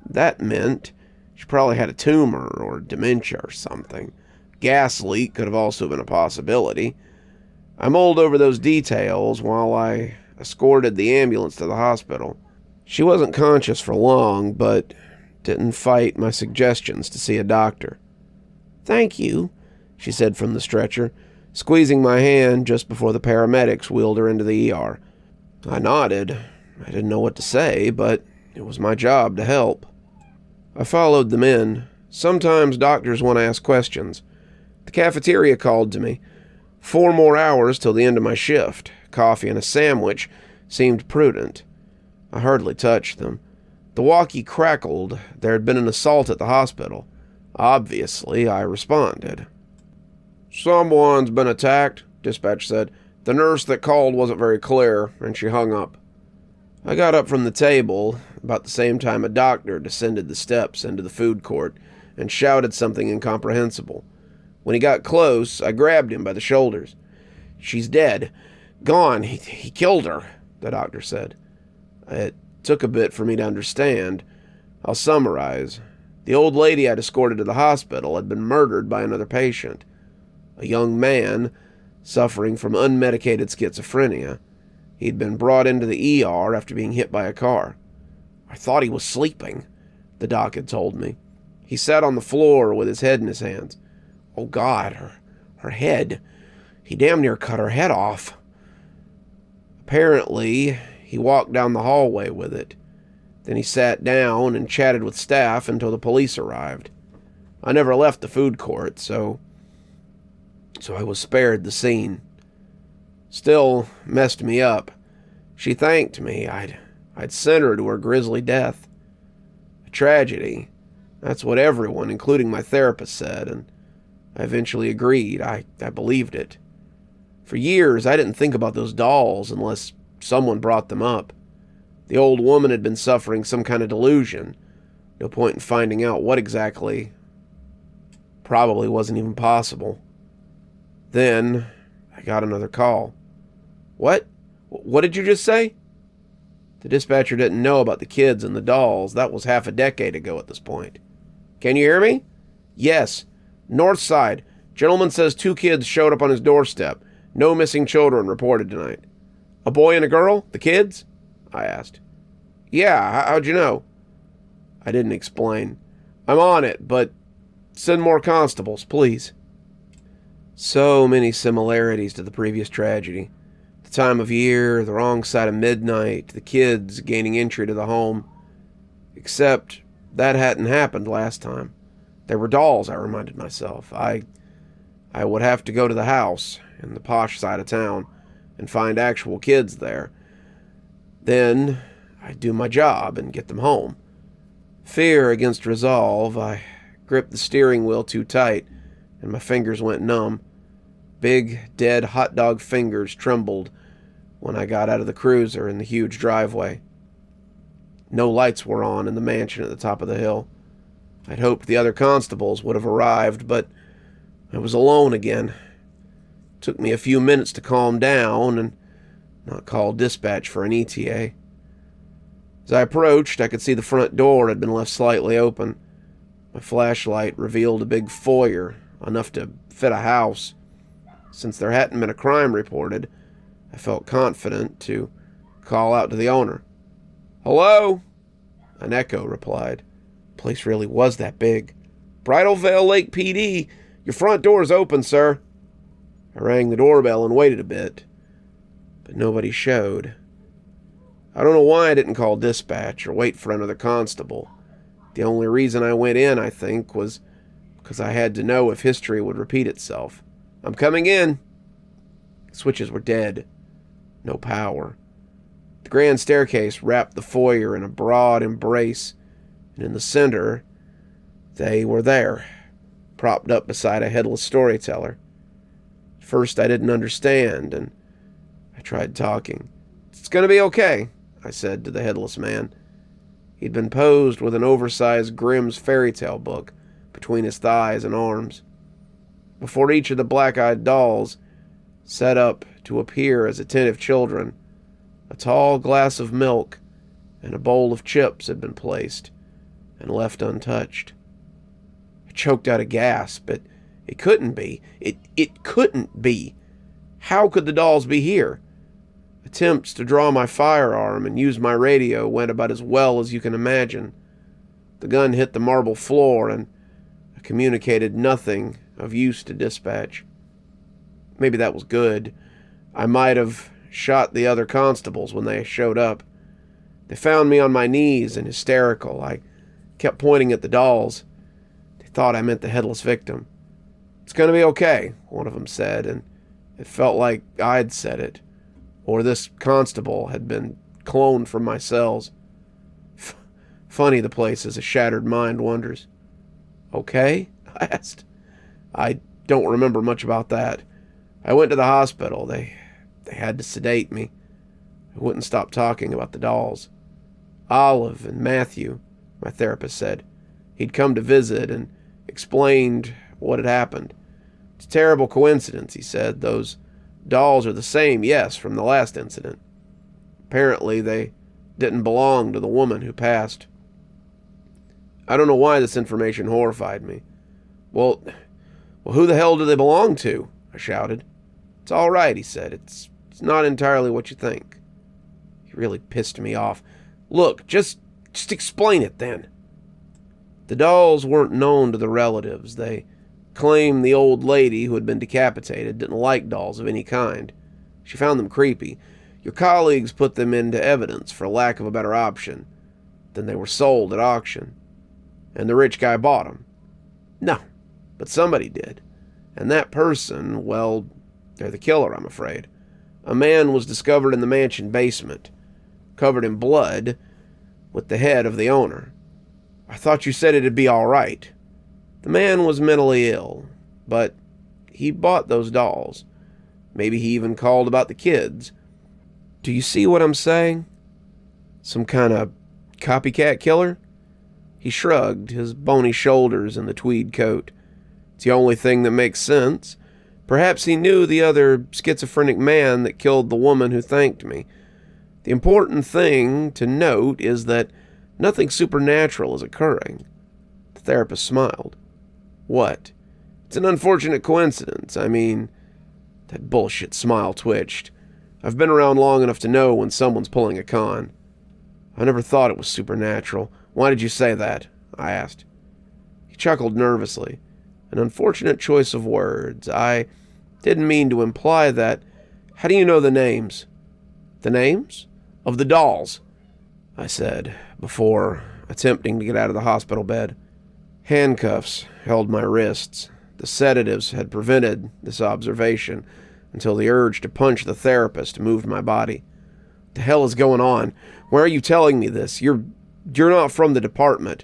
That meant she probably had a tumor or dementia or something. Gas leak could have also been a possibility. I mulled over those details while I escorted the ambulance to the hospital. She wasn't conscious for long, but didn't fight my suggestions to see a doctor. "Thank you," she said from the stretcher, squeezing my hand just before the paramedics wheeled her into the ER. I nodded. I didn't know what to say, but it was my job to help. I followed them in. Sometimes doctors want to ask questions. The cafeteria called to me. 4 more hours till the end of my shift. Coffee and a sandwich seemed prudent. I hardly touched them. The walkie crackled. There had been an assault at the hospital. Obviously, I responded. "Someone's been attacked," dispatch said. "The nurse that called wasn't very clear, and she hung up." I got up from the table about the same time a doctor descended the steps into the food court and shouted something incomprehensible. When he got close, I grabbed him by the shoulders. "She's dead. Gone. He killed her," the doctor said. It took a bit for me to understand. I'll summarize. The old lady I'd escorted to the hospital had been murdered by another patient. A young man suffering from unmedicated schizophrenia. He'd been brought into the ER after being hit by a car. "I thought he was sleeping," the doc had told me. He sat on the floor with his head in his hands. "Oh God, her head. He damn near cut her head off." Apparently, he walked down the hallway with it. Then he sat down and chatted with staff until the police arrived. I never left the food court, so I was spared the scene. Still messed me up. She thanked me. I'd sent her to her grisly death. A tragedy. That's what everyone, including my therapist, said, and I eventually agreed. I believed it. For years, I didn't think about those dolls unless someone brought them up. The old woman had been suffering some kind of delusion. No point in finding out what exactly. Probably wasn't even possible. Then, I got another call. "What? What did you just say?" The dispatcher didn't know about the kids and the dolls. That was half a decade ago at this point. "Can you hear me?" "Yes. North side. Gentleman says 2 kids showed up on his doorstep. No missing children reported tonight." "A boy and a girl? The kids?" I asked. "Yeah, how'd you know?" I didn't explain. "I'm on it, but send more constables, please." So many similarities to the previous tragedy. The time of year, the wrong side of midnight, the kids gaining entry to the home. Except that hadn't happened last time. They were dolls, I reminded myself. I would have to go to the house in the posh side of town and find actual kids there. Then I'd do my job and get them home. Fear against resolve, I gripped the steering wheel too tight, and my fingers went numb. Big, dead hot dog fingers trembled when I got out of the cruiser in the huge driveway. No lights were on in the mansion at the top of the hill. I'd hoped the other constables would have arrived, but I was alone again. It took me a few minutes to calm down and not call dispatch for an ETA. As I approached, I could see the front door had been left slightly open. My flashlight revealed a big foyer, enough to fit a house. Since there hadn't been a crime reported, I felt confident to call out to the owner. "Hello?" An echo replied. The place really was that big. "Bridal Veil Lake PD. Your front door's open, sir." I rang the doorbell and waited a bit, but nobody showed. I don't know why I didn't call dispatch or wait for another constable. The only reason I went in, I think, was because I had to know if history would repeat itself. "I'm coming in." Switches were dead. No power. The grand staircase wrapped the foyer in a broad embrace, and in the center, they were there, propped up beside a headless storyteller. At first I didn't understand, and I tried talking. "It's going to be okay," I said to the headless man. He'd been posed with an oversized Grimm's fairy tale book between his thighs and arms. Before each of the black-eyed dolls, set up to appear as attentive children, a tall glass of milk and a bowl of chips had been placed and left untouched. I choked out a gasp, but it couldn't be. It couldn't be. How could the dolls be here? Attempts to draw my firearm and use my radio went about as well as you can imagine. The gun hit the marble floor, and I communicated nothing of use to dispatch. Maybe that was good. I might have shot the other constables when they showed up. They found me on my knees and hysterical. I kept pointing at the dolls. They thought I meant the headless victim. "It's going to be okay," one of them said, and it felt like I'd said it, or this constable had been cloned from my cells. Funny the place as a shattered mind wonders. "Okay?" I asked. I don't remember much about that. I went to the hospital. They had to sedate me. I wouldn't stop talking about the dolls. "Olive and Matthew," my therapist said. He'd come to visit and explained what had happened. "It's a terrible coincidence," he said. "Those dolls are the same, yes, from the last incident. Apparently they didn't belong to the woman who passed." I don't know why this information horrified me. Well, who the hell do they belong to?" I shouted. "It's all right," he said. It's not entirely what you think." He really pissed me off. "Look, just explain it then." The dolls weren't known to the relatives. They claimed the old lady who had been decapitated didn't like dolls of any kind. She found them creepy. Your colleagues put them into evidence for lack of a better option. Then they were sold at auction. And the rich guy bought them. No, but somebody did. And that person, well, they're the killer, I'm afraid. A man was discovered in the mansion basement, covered in blood, with the head of the owner. I thought you said it'd be all right. The man was mentally ill, but he bought those dolls. Maybe he even called about the kids. Do you see what I'm saying? Some kind of copycat killer? He shrugged, his bony shoulders in the tweed coat. It's the only thing that makes sense. Perhaps he knew the other schizophrenic man that killed the woman who thanked me. The important thing to note is that nothing supernatural is occurring. The therapist smiled. What? It's an unfortunate coincidence. I mean, that bullshit smile twitched. I've been around long enough to know when someone's pulling a con. I never thought it was supernatural. Why did you say that? I asked. He chuckled nervously. An unfortunate choice of words. I didn't mean to imply that. How do you know the names? The names? Of the dolls, I said, before attempting to get out of the hospital bed. Handcuffs held my wrists. The sedatives had prevented this observation until the urge to punch the therapist moved my body. What the hell is going on? Why are you telling me this? You're not from the department.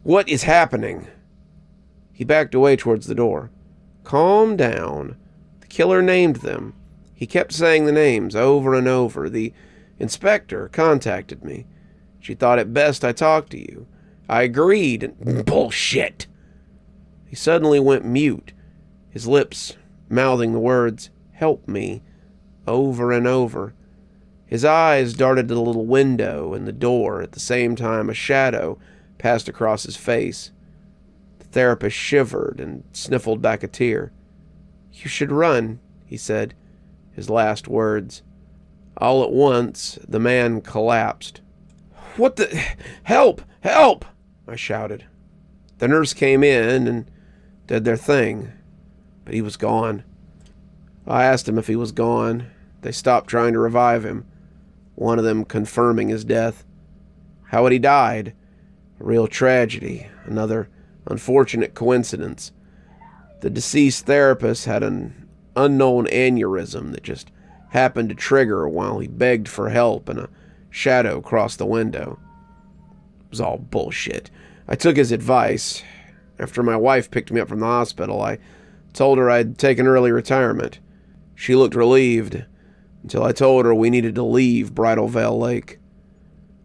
What is happening? He backed away towards the door. Calm down. The killer named them. He kept saying the names over and over. The inspector contacted me. She thought it best I talk to you. I agreed, and bullshit. He suddenly went mute, his lips mouthing the words, "Help me," over and over. His eyes darted to the little window in the door at the same time a shadow passed across his face. The therapist shivered and sniffled back a tear. "You should run," he said, his last words. All at once, the man collapsed. "What the... Help! Help!" I shouted. The nurse came in and did their thing, but he was gone. I asked him if he was gone. They stopped trying to revive him, one of them confirming his death. How had he died? A real tragedy, another unfortunate coincidence. The deceased therapist had an unknown aneurysm that just happened to trigger while he begged for help and a shadow crossed the window. It was all bullshit. I took his advice. After my wife picked me up from the hospital, I told her I'd taken early retirement. She looked relieved until I told her we needed to leave Bridal Veil Lake.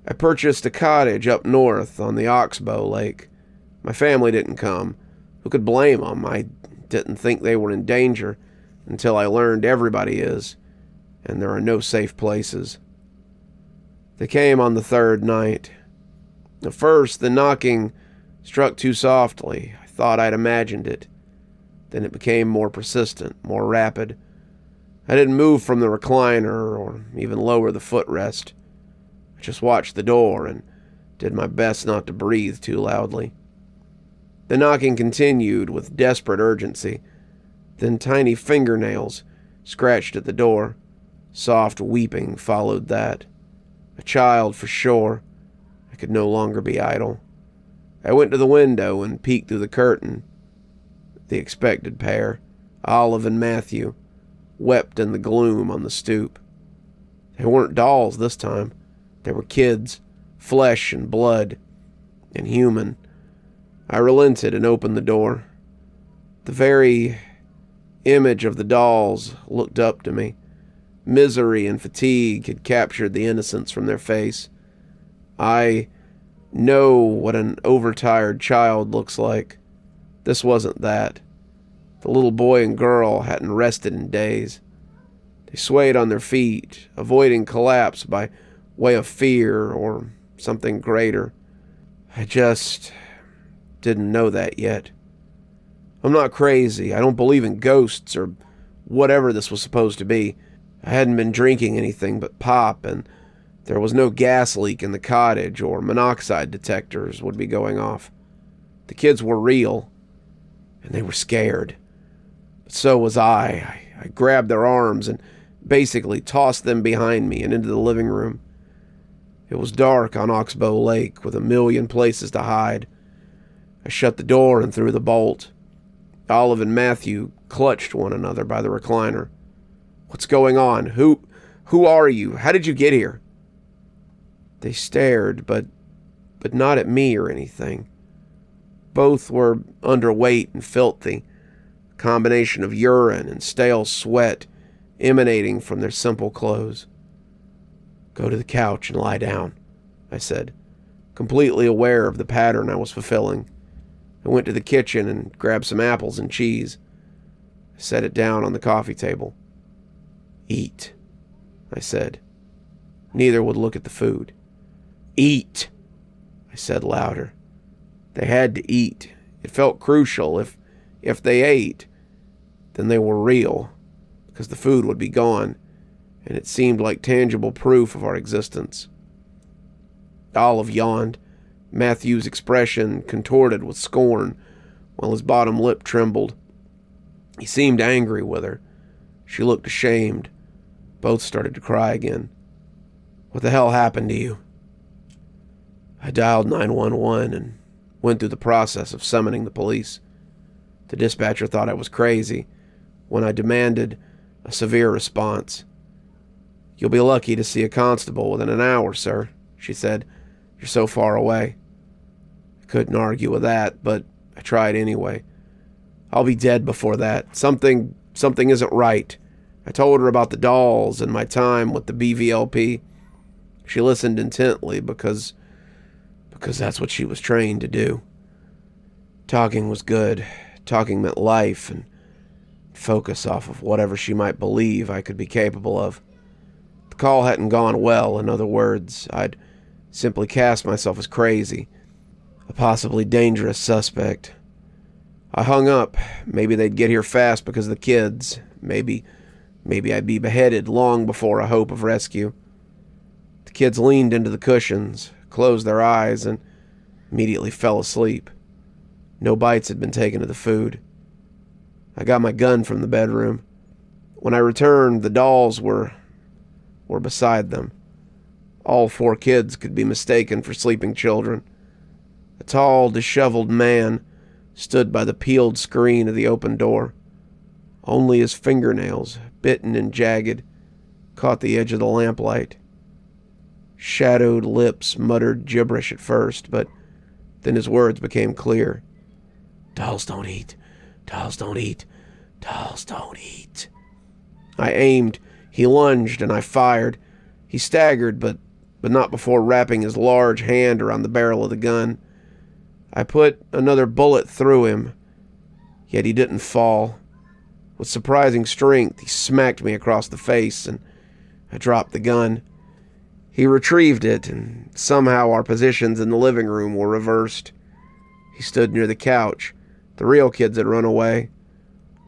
I purchased a cottage up north on the Oxbow Lake. My family didn't come. Who could blame them? I didn't think they were in danger until I learned everybody is, and there are no safe places. They came on the third night. At first, the knocking struck too softly. I thought I'd imagined it. Then it became more persistent, more rapid. I didn't move from the recliner or even lower the footrest. I just watched the door and did my best not to breathe too loudly. The knocking continued with desperate urgency. Then tiny fingernails scratched at the door. Soft weeping followed that. A child for sure. I could no longer be idle. I went to the window and peeked through the curtain. The expected pair, Olive and Matthew, wept in the gloom on the stoop. They weren't dolls this time. They were kids, flesh and blood, and human. I relented and opened the door. The very image of the dolls looked up to me. Misery and fatigue had captured the innocence from their face. I know what an overtired child looks like. This wasn't that. The little boy and girl hadn't rested in days. They swayed on their feet, avoiding collapse by way of fear or something greater. I just didn't know that yet. I'm not crazy. I don't believe in ghosts or whatever this was supposed to be. I hadn't been drinking anything but pop, and there was no gas leak in the cottage or monoxide detectors would be going off. The kids were real, and they were scared. But so was I. I grabbed their arms and basically tossed them behind me and into the living room. It was dark on Oxbow Lake with a million places to hide. I shut the door and threw the bolt. Olive and Matthew clutched one another by the recliner. "What's going on? Who are you? How did you get here?" They stared, but not at me or anything. Both were underweight and filthy, a combination of urine and stale sweat emanating from their simple clothes. "Go to the couch and lie down," I said, completely aware of the pattern I was fulfilling. I went to the kitchen and grabbed some apples and cheese. I set it down on the coffee table. "Eat," I said. Neither would look at the food. "Eat," I said louder. They had to eat. It felt crucial. If they ate, then they were real, because the food would be gone, and it seemed like tangible proof of our existence. Olive yawned. Matthew's expression contorted with scorn, while his bottom lip trembled. He seemed angry with her. She looked ashamed. Both started to cry again. "What the hell happened to you?" I dialed 911 and went through the process of summoning the police. The dispatcher thought I was crazy when I demanded a severe response. "You'll be lucky to see a constable within an hour, sir," she said. "You're so far away." I couldn't argue with that, but I tried anyway. I'll be dead before that. Something isn't right. I told her about the dolls and my time with the BVLP. She listened intently because that's what she was trained to do. Talking was good. Talking meant life and focus off of whatever she might believe I could be capable of. The call hadn't gone well. In other words, I'd simply cast myself as crazy, a possibly dangerous suspect. I hung up. Maybe they'd get here fast because of the kids. Maybe I'd be beheaded long before a hope of rescue. The kids leaned into the cushions, closed their eyes, and immediately fell asleep. No bites had been taken of the food. I got my gun from the bedroom. When I returned, the dolls were beside them. All 4 kids could be mistaken for sleeping children. A tall, disheveled man stood by the peeled screen of the open door. Only his fingernails, bitten and jagged, caught the edge of the lamplight. Shadowed lips muttered gibberish at first, but then his words became clear. "Dolls don't eat. Dolls don't eat. Dolls don't eat." I aimed. He lunged, and I fired. He staggered, but not before wrapping his large hand around the barrel of the gun. I put another bullet through him, yet he didn't fall. With surprising strength, he smacked me across the face, and I dropped the gun. He retrieved it, and somehow our positions in the living room were reversed. He stood near the couch. The real kids had run away.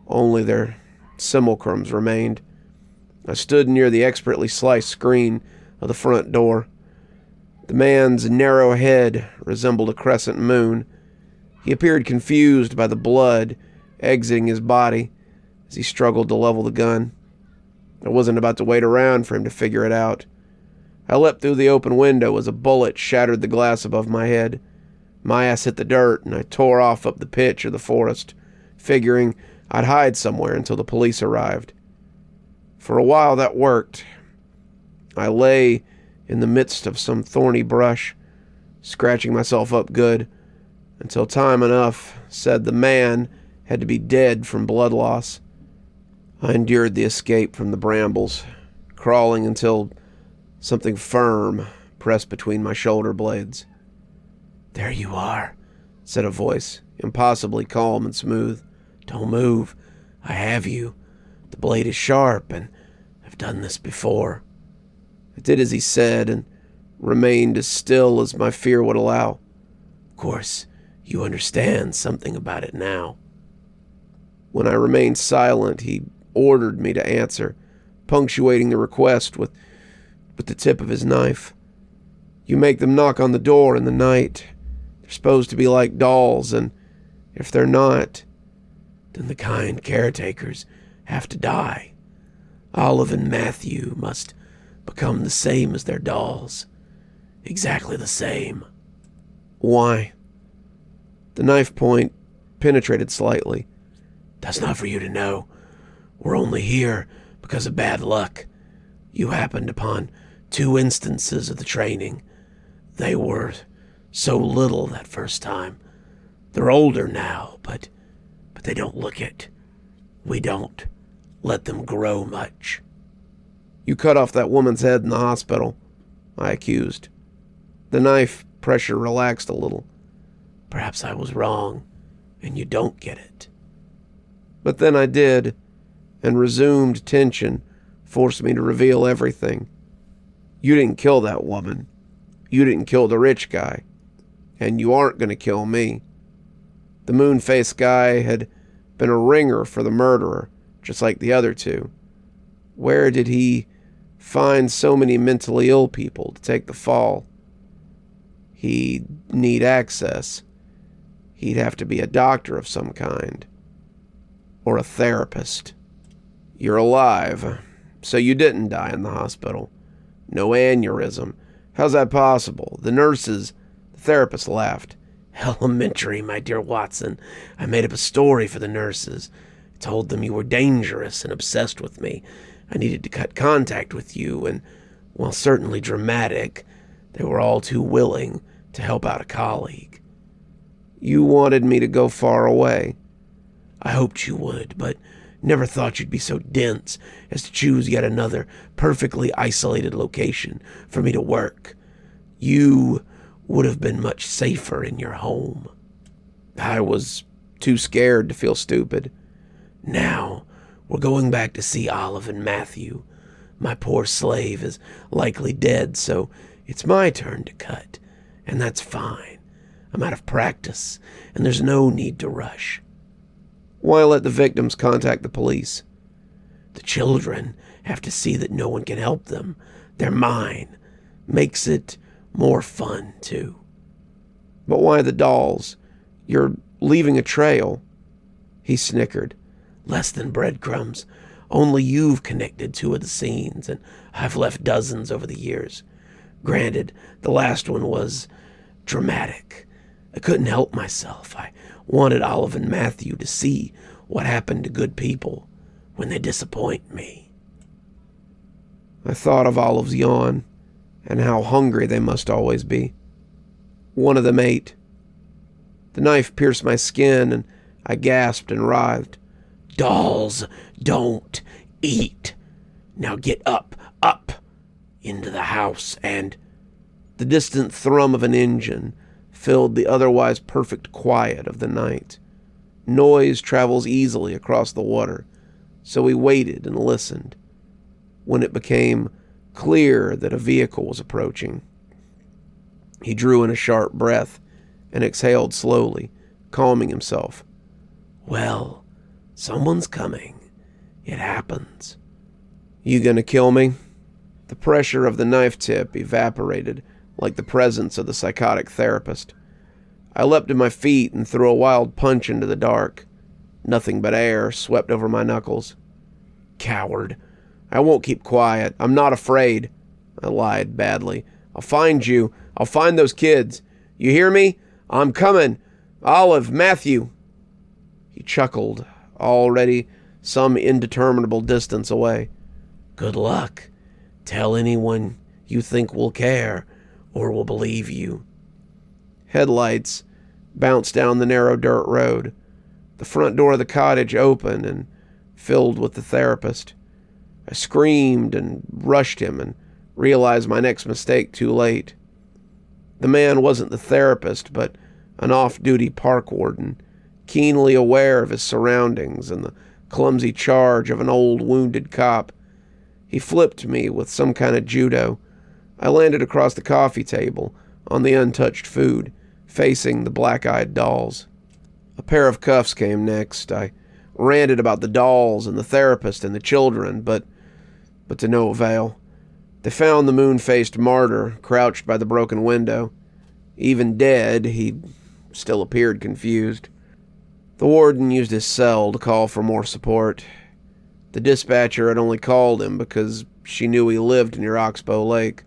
Only their simulacrums remained. I stood near the expertly sliced screen of the front door. The man's narrow head resembled a crescent moon. He appeared confused by the blood exiting his body as he struggled to level the gun. I wasn't about to wait around for him to figure it out. I leapt through the open window as a bullet shattered the glass above my head. My ass hit the dirt, and I tore off up the pitch of the forest, figuring I'd hide somewhere until the police arrived. For a while that worked. I lay in the midst of some thorny brush, scratching myself up good, until time enough said the man had to be dead from blood loss. I endured the escape from the brambles, crawling until something firm pressed between my shoulder blades. "There you are," said a voice, impossibly calm and smooth. "Don't move. I have you. The blade is sharp, and I've done this before." I did as he said, and remained as still as my fear would allow. "Of course, you understand something about it now." When I remained silent, he ordered me to answer, punctuating the request with the tip of his knife. "You make them knock on the door in the night. They're supposed to be like dolls, and if they're not, then the kind caretakers have to die. Olive and Matthew must become the same as their dolls. Exactly the same." "Why?" The knife point penetrated slightly. "That's not for you to know. We're only here because of bad luck. You happened upon 2 instances of the training. They were so little that first time. They're older now, but they don't look it. We don't let them grow much." "You cut off that woman's head in the hospital," I accused. The knife pressure relaxed a little. "Perhaps I was wrong, and you don't get it." But then I did, and resumed tension forced me to reveal everything. "You didn't kill that woman. You didn't kill the rich guy. And you aren't going to kill me." The moon-faced guy had been a ringer for the murderer, just like the other 2. Where did he find so many mentally ill people to take the fall? He'd need access. He'd have to be a doctor of some kind. Or a therapist. "You're alive, so you didn't die in the hospital. No aneurysm. How's that possible? The nurses..." The therapist laughed. "Elementary, my dear Watson. I made up a story for the nurses. I told them you were dangerous and obsessed with me. I needed to cut contact with you, and, while certainly dramatic, they were all too willing to help out a colleague." "You wanted me to go far away." I hoped you would, but never thought you'd be so dense as to choose yet another perfectly isolated location for me to work. You would have been much safer in your home." I was too scared to feel stupid. "Now, we're going back to see Olive and Matthew. My poor slave is likely dead, so it's my turn to cut, and that's fine. I'm out of practice, and there's no need to rush." "Why let the victims contact the police?" "The children have to see that no one can help them. They're mine. Makes it more fun, too." "But why the dolls? You're leaving a trail." He snickered. "Less than breadcrumbs. Only you've connected 2 of the scenes, and I've left dozens over the years. Granted, the last one was dramatic. I couldn't help myself. I wanted Olive and Matthew to see what happened to good people when they disappoint me." I thought of Olive's yawn, and how hungry they must always be. One of them ate. The knife pierced my skin, and I gasped and writhed. "Dolls don't eat. Now get up, into the house, and—" The distant thrum of an engine filled the otherwise perfect quiet of the night. Noise travels easily across the water, so we waited and listened. When it became clear that a vehicle was approaching, he drew in a sharp breath and exhaled slowly, calming himself. "Well, someone's coming. It happens." "You gonna kill me?" The pressure of the knife tip evaporated like the presence of the psychotic therapist. I leapt to my feet and threw a wild punch into the dark. Nothing but air swept over my knuckles. "Coward." "I won't keep quiet. I'm not afraid." I lied badly. "I'll find you. I'll find those kids. You hear me? I'm coming. Olive, Matthew." He chuckled, already some indeterminable distance away. "Good luck. Tell anyone you think will care, or will believe you." Headlights bounced down the narrow dirt road. The front door of the cottage opened and filled with the therapist. I screamed and rushed him and realized my next mistake too late. The man wasn't the therapist, but an off-duty park warden, keenly aware of his surroundings and the clumsy charge of an old wounded cop. He flipped me with some kind of judo. I landed across the coffee table on the untouched food, facing the black-eyed dolls. A pair of cuffs came next. I ranted about the dolls and the therapist and the children, but to no avail. They found the moon-faced martyr crouched by the broken window. Even dead, he still appeared confused. The warden used his cell to call for more support. The dispatcher had only called him because she knew he lived near Oxbow Lake.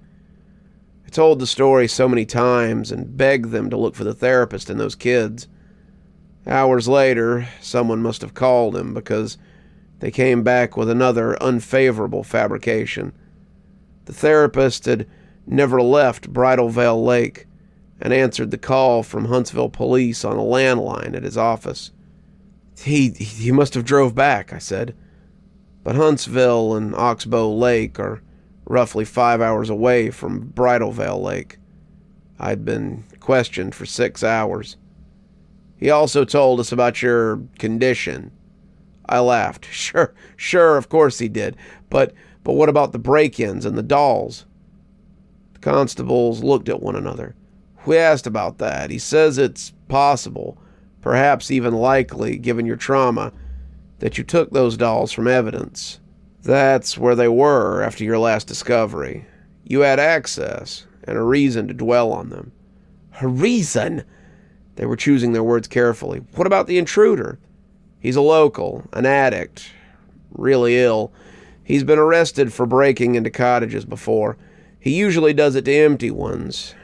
I told the story so many times and begged them to look for the therapist and those kids. Hours later, someone must have called him because they came back with another unfavorable fabrication. The therapist had never left Bridal Veil Lake and answered the call from Huntsville police on a landline at his office. He must have drove back," I said. "But Huntsville and Oxbow Lake are roughly 5 hours away from Bridal Veil Lake." I'd been questioned for 6 hours. "He also told us about your condition." I laughed. Sure, of course he did. But what about the break-ins and the dolls?" The constables looked at one another. "We asked about that. He says it's possible, perhaps even likely, given your trauma, that you took those dolls from evidence. That's where they were after your last discovery. You had access and a reason to dwell on them." "A reason?" They were choosing their words carefully. "What about the intruder?" "He's a local, an addict, really ill. He's been arrested for breaking into cottages before. He usually does it to empty ones.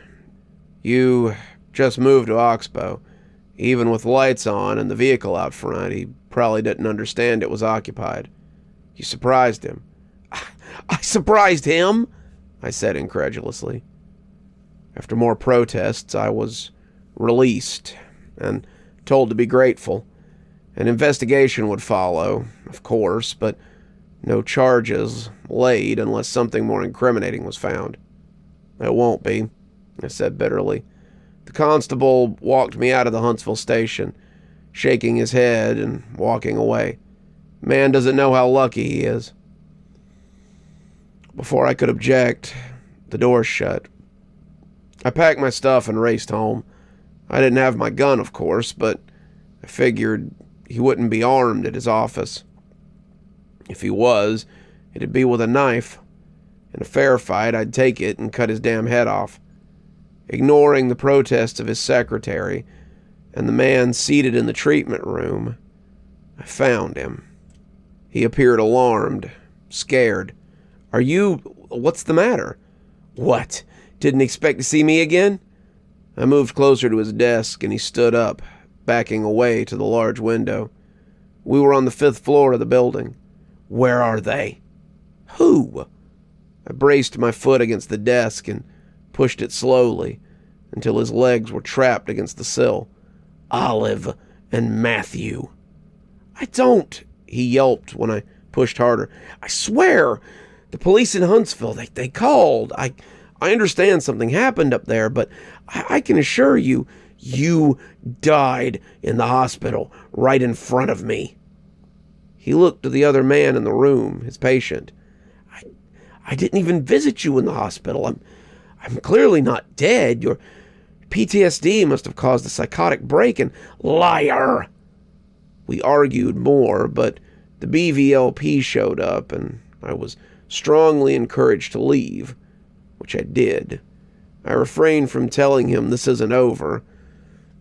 You just moved to Oxbow. Even with lights on and the vehicle out front, he probably didn't understand it was occupied. You surprised him." "I surprised him?" I said incredulously. After more protests, I was released and told to be grateful, An investigation would follow, of course, but no charges laid unless something more incriminating was found. It won't be, I said bitterly. The constable walked me out of the Huntsville station, shaking his head and walking away. Man doesn't know how lucky he is. Before I could object, the door shut. I packed my stuff and raced home. I didn't have my gun, of course, but I figured he wouldn't be armed at his office. If he was, it'd be with a knife. In a fair fight, I'd take it and cut his damn head off. Ignoring the protests of his secretary and the man seated in the treatment room, I found him. He appeared alarmed, scared. What's the matter? What? Didn't expect to see me again? I moved closer to his desk and he stood up, backing away to the large window. We were on the 5th floor of the building. Where are they? Who? I braced my foot against the desk and pushed it slowly until his legs were trapped against the sill. Olive and Matthew. I don't, he yelped when I pushed harder. I swear, the police in Huntsville, they called. I understand something happened up there, but I can assure you, you died in the hospital right in front of me. He looked to the other man in the room, his patient. I didn't even visit you in the hospital. I'm clearly not dead. Your PTSD must have caused a psychotic break and... Liar! We argued more, but the BVLP showed up and I was strongly encouraged to leave, which I did. I refrained from telling him this isn't over,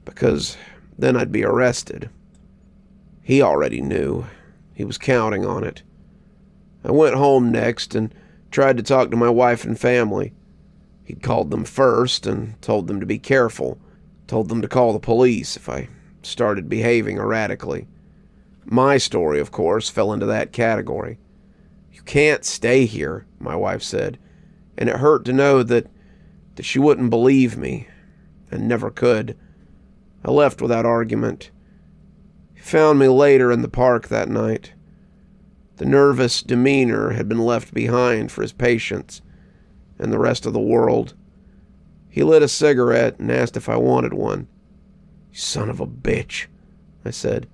because then I'd be arrested. He already knew. He was counting on it. I went home next and tried to talk to my wife and family. He'd called them first and told them to be careful, told them to call the police if I started behaving erratically. My story, of course, fell into that category. You can't stay here, my wife said, and it hurt to know that she wouldn't believe me, and never could. I left without argument. He found me later in the park that night. The nervous demeanor had been left behind for his patients and the rest of the world. He lit a cigarette and asked if I wanted one. You son of a bitch, I said.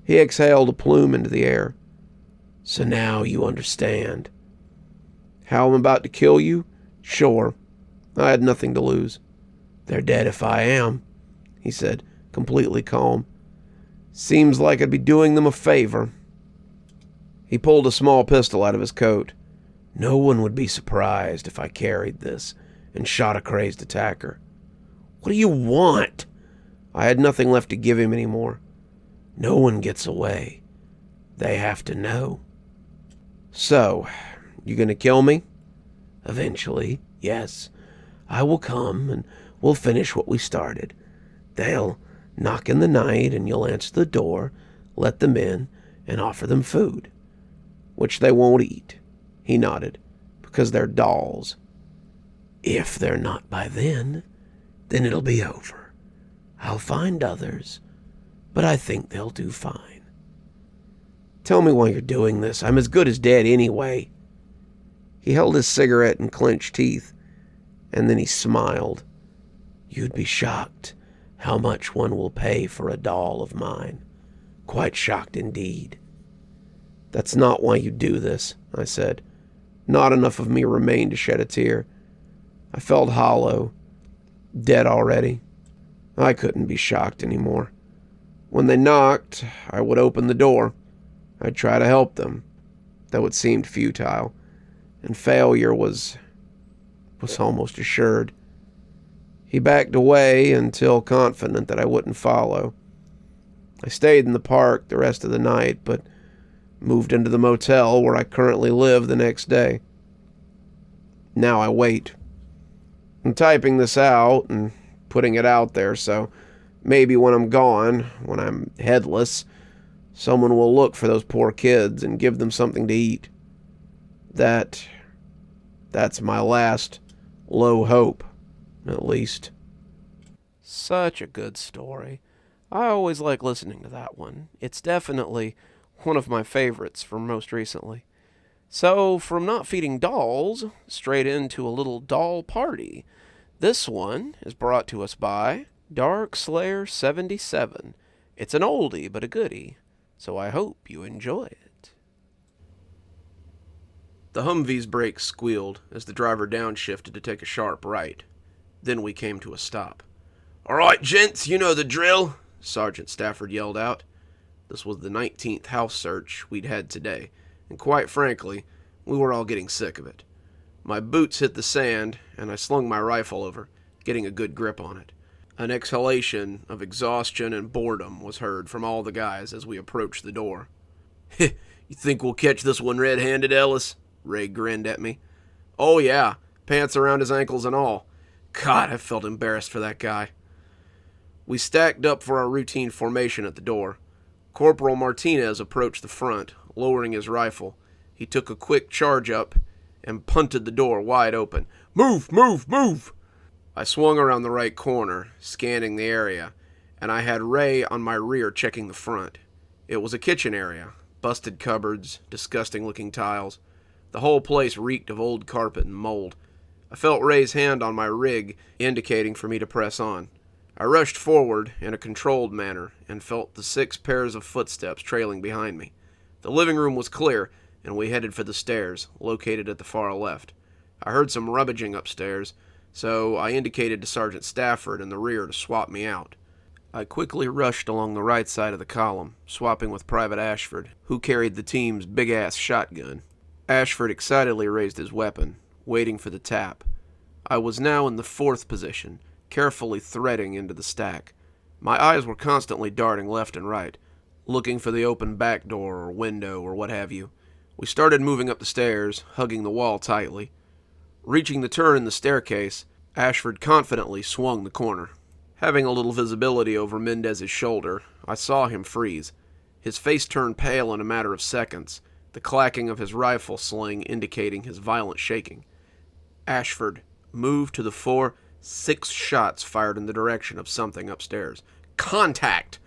He exhaled a plume into the air. So now you understand. How I'm about to kill you? Sure. I had nothing to lose. They're dead if I am, he said, completely calm. Seems like I'd be doing them a favor. He pulled a small pistol out of his coat. No one would be surprised if I carried this and shot a crazed attacker. What do you want? I had nothing left to give him anymore. No one gets away. They have to know. So, you gonna kill me? Eventually, yes. I will come and we'll finish what we started. They'll knock in the night and you'll answer the door, let them in, and offer them food. Which they won't eat. He nodded. Because they're dolls. If they're not by then it'll be over. I'll find others, but I think they'll do fine. Tell me why you're doing this. I'm as good as dead anyway. He held his cigarette in clenched teeth, and then he smiled. You'd be shocked how much one will pay for a doll of mine. Quite shocked indeed. That's not why you do this, I said. Not enough of me remained to shed a tear. I felt hollow, dead already. I couldn't be shocked anymore. When they knocked, I would open the door. I'd try to help them, though it seemed futile, and failure was almost assured. He backed away until confident that I wouldn't follow. I stayed in the park the rest of the night, but moved into the motel where I currently live the next day. Now I wait. I'm typing this out and putting it out there, so maybe when I'm gone, when I'm headless, someone will look for those poor kids and give them something to eat. That's my last low hope, at least. Such a good story. I always like listening to that one. It's definitely one of my favorites from most recently. So, from not feeding dolls, straight into a little doll party. This one is brought to us by Dark Slayer 77. It's an oldie but a goodie, so I hope you enjoy it. The Humvee's brakes squealed as the driver downshifted to take a sharp right. Then we came to a stop. "All right, gents, you know the drill," Sergeant Stafford yelled out. This was the 19th house search we'd had today, and quite frankly, we were all getting sick of it. My boots hit the sand, and I slung my rifle over, getting a good grip on it. An exhalation of exhaustion and boredom was heard from all the guys as we approached the door. "You think we'll catch this one red-handed, Ellis?" Ray grinned at me. "Oh yeah, pants around his ankles and all. God, I felt embarrassed for that guy." We stacked up for our routine formation at the door. Corporal Martinez approached the front, lowering his rifle. He took a quick charge up and punted the door wide open. "Move, move, move!" I swung around the right corner, scanning the area, and I had Ray on my rear checking the front. It was a kitchen area. Busted cupboards, disgusting-looking tiles. The whole place reeked of old carpet and mold. I felt Ray's hand on my rig, indicating for me to press on. I rushed forward in a controlled manner and felt the 6 pairs of footsteps trailing behind me. The living room was clear, and we headed for the stairs, located at the far left. I heard some rummaging upstairs, so I indicated to Sergeant Stafford in the rear to swap me out. I quickly rushed along the right side of the column, swapping with Private Ashford, who carried the team's big-ass shotgun. Ashford excitedly raised his weapon, waiting for the tap. I was now in the 4th position, carefully threading into the stack. My eyes were constantly darting left and right, looking for the open back door or window or what have you. We started moving up the stairs, hugging the wall tightly. Reaching the turn in the staircase, Ashford confidently swung the corner. Having a little visibility over Mendez's shoulder, I saw him freeze. His face turned pale in a matter of seconds, the clacking of his rifle sling indicating his violent shaking. Ashford moved to the fore, 6 shots fired in the direction of something upstairs. Contact!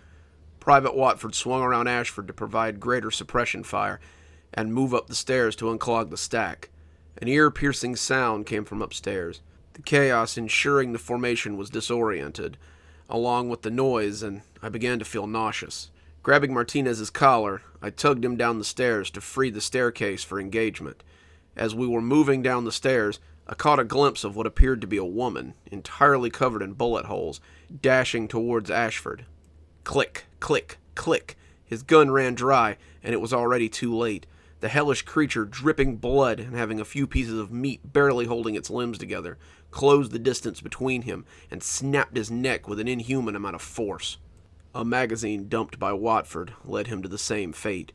Private Watford swung around Ashford to provide greater suppression fire and move up the stairs to unclog the stack. An ear-piercing sound came from upstairs, the chaos ensuring the formation was disoriented, along with the noise, and I began to feel nauseous. Grabbing Martinez's collar, I tugged him down the stairs to free the staircase for engagement. As we were moving down the stairs, I caught a glimpse of what appeared to be a woman, entirely covered in bullet holes, dashing towards Ashford. Click, click, click. His gun ran dry, and it was already too late. The hellish creature, dripping blood and having a few pieces of meat barely holding its limbs together, closed the distance between him and snapped his neck with an inhuman amount of force. A magazine dumped by Watford led him to the same fate.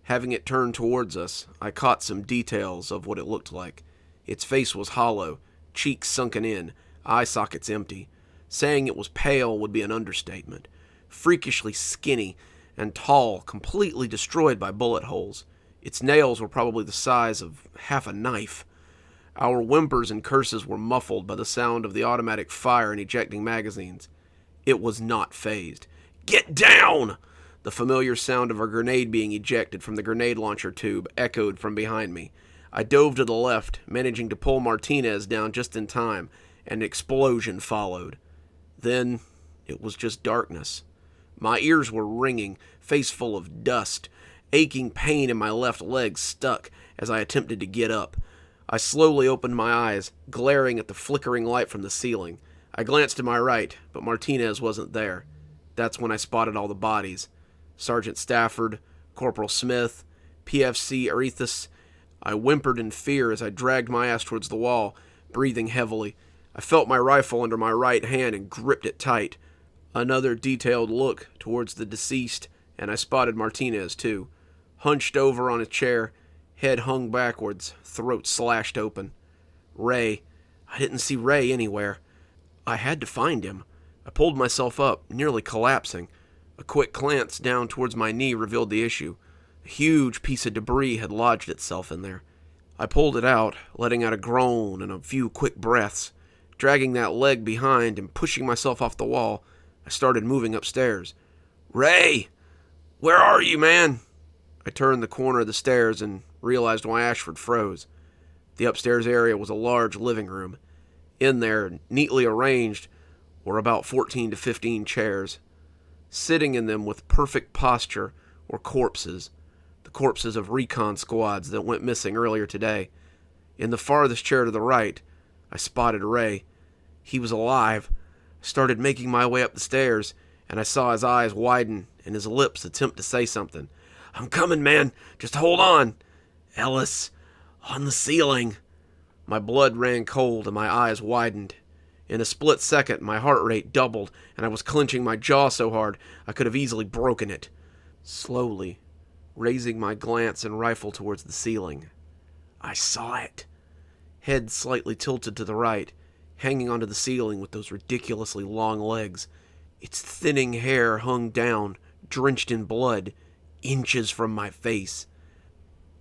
Having it turned towards us, I caught some details of what it looked like. Its face was hollow, cheeks sunken in, eye sockets empty. Saying it was pale would be an understatement. Freakishly skinny and tall, completely destroyed by bullet holes. Its nails were probably the size of half a knife. Our whimpers and curses were muffled by the sound of the automatic fire and ejecting magazines. It was not phased. "Get down!" The familiar sound of a grenade being ejected from the grenade launcher tube echoed from behind me. I dove to the left, managing to pull Martinez down just in time, and an explosion followed. Then it was just darkness. My ears were ringing, face full of dust. Aching pain in my left leg stuck as I attempted to get up. I slowly opened my eyes, glaring at the flickering light from the ceiling. I glanced to my right, but Martinez wasn't there. That's when I spotted all the bodies. Sergeant Stafford, Corporal Smith, PFC Erutious. I whimpered in fear as I dragged my ass towards the wall, breathing heavily. I felt my rifle under my right hand and gripped it tight. Another detailed look towards the deceased, and I spotted Martinez too. Hunched over on a chair, head hung backwards, throat slashed open. Ray. I didn't see Ray anywhere. I had to find him. I pulled myself up, nearly collapsing. A quick glance down towards my knee revealed the issue. A huge piece of debris had lodged itself in there. I pulled it out, letting out a groan and a few quick breaths. Dragging that leg behind and pushing myself off the wall, I started moving upstairs. Ray! Where are you, man? I turned the corner of the stairs and realized why Ashford froze. The upstairs area was a large living room. In there, neatly arranged, were about 14 to 15 chairs. Sitting in them with perfect posture were corpses. The corpses of recon squads that went missing earlier today. In the farthest chair to the right, I spotted Ray. He was alive. I started making my way up the stairs, and I saw his eyes widen and his lips attempt to say something. I'm coming, man. Just hold on. Ellis, on the ceiling. My blood ran cold and my eyes widened. In a split second, my heart rate doubled, and I was clenching my jaw so hard I could have easily broken it. Slowly, raising my glance and rifle towards the ceiling, I saw it. Head slightly tilted to the right, hanging onto the ceiling with those ridiculously long legs. Its thinning hair hung down, drenched in blood, inches from my face.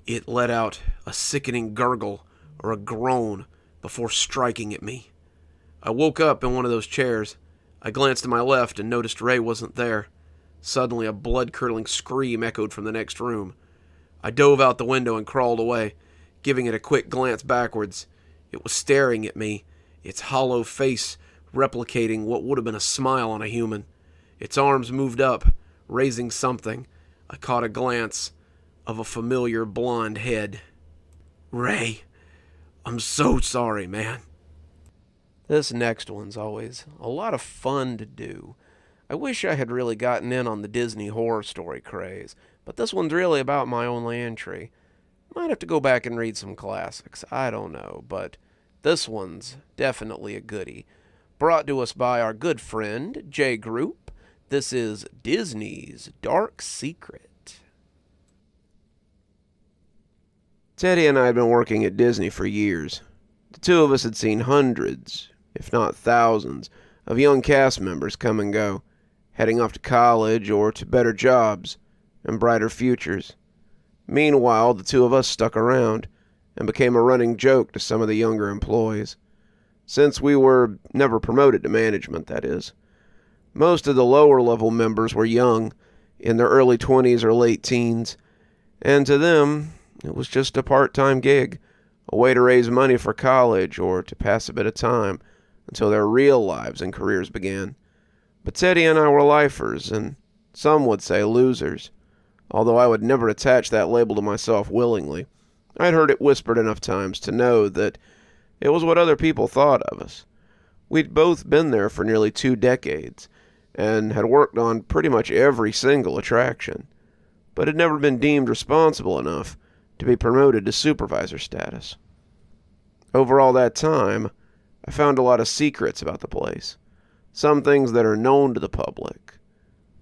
It let out a sickening gurgle or a groan before striking at me. I woke up in one of those chairs. I glanced to my left and noticed Ray wasn't there. Suddenly, a blood-curdling scream echoed from the next room. I dove out the window and crawled away, giving it a quick glance backwards. It was staring at me, its hollow face replicating what would have been a smile on a human. Its arms moved up, raising something. I caught a glance of a familiar blonde head. Ray, I'm so sorry, man. This next one's always a lot of fun to do. I wish I had really gotten in on the Disney horror story craze, but this one's really about my only entry. Might have to go back and read some classics, I don't know, but this one's definitely a goodie. Brought to us by our good friend, JGrupe. This is Disney's Dark Secret. Teddy and I had been working at Disney for years. The two of us had seen hundreds, if not thousands, of young cast members come and go, heading off to college or to better jobs and brighter futures. Meanwhile, the two of us stuck around and became a running joke to some of the younger employees, since we were never promoted to management, that is. Most of the lower-level members were young, in their early 20s or late teens, and to them, it was just a part-time gig, a way to raise money for college or to pass a bit of time until their real lives and careers began. But Teddy and I were lifers, and some would say losers, although I would never attach that label to myself willingly. I'd heard it whispered enough times to know that it was what other people thought of us. We'd both been there for nearly 2 decades, and had worked on pretty much every single attraction, but had never been deemed responsible enough to be promoted to supervisor status. Over all that time, I found a lot of secrets about the place. Some things that are known to the public,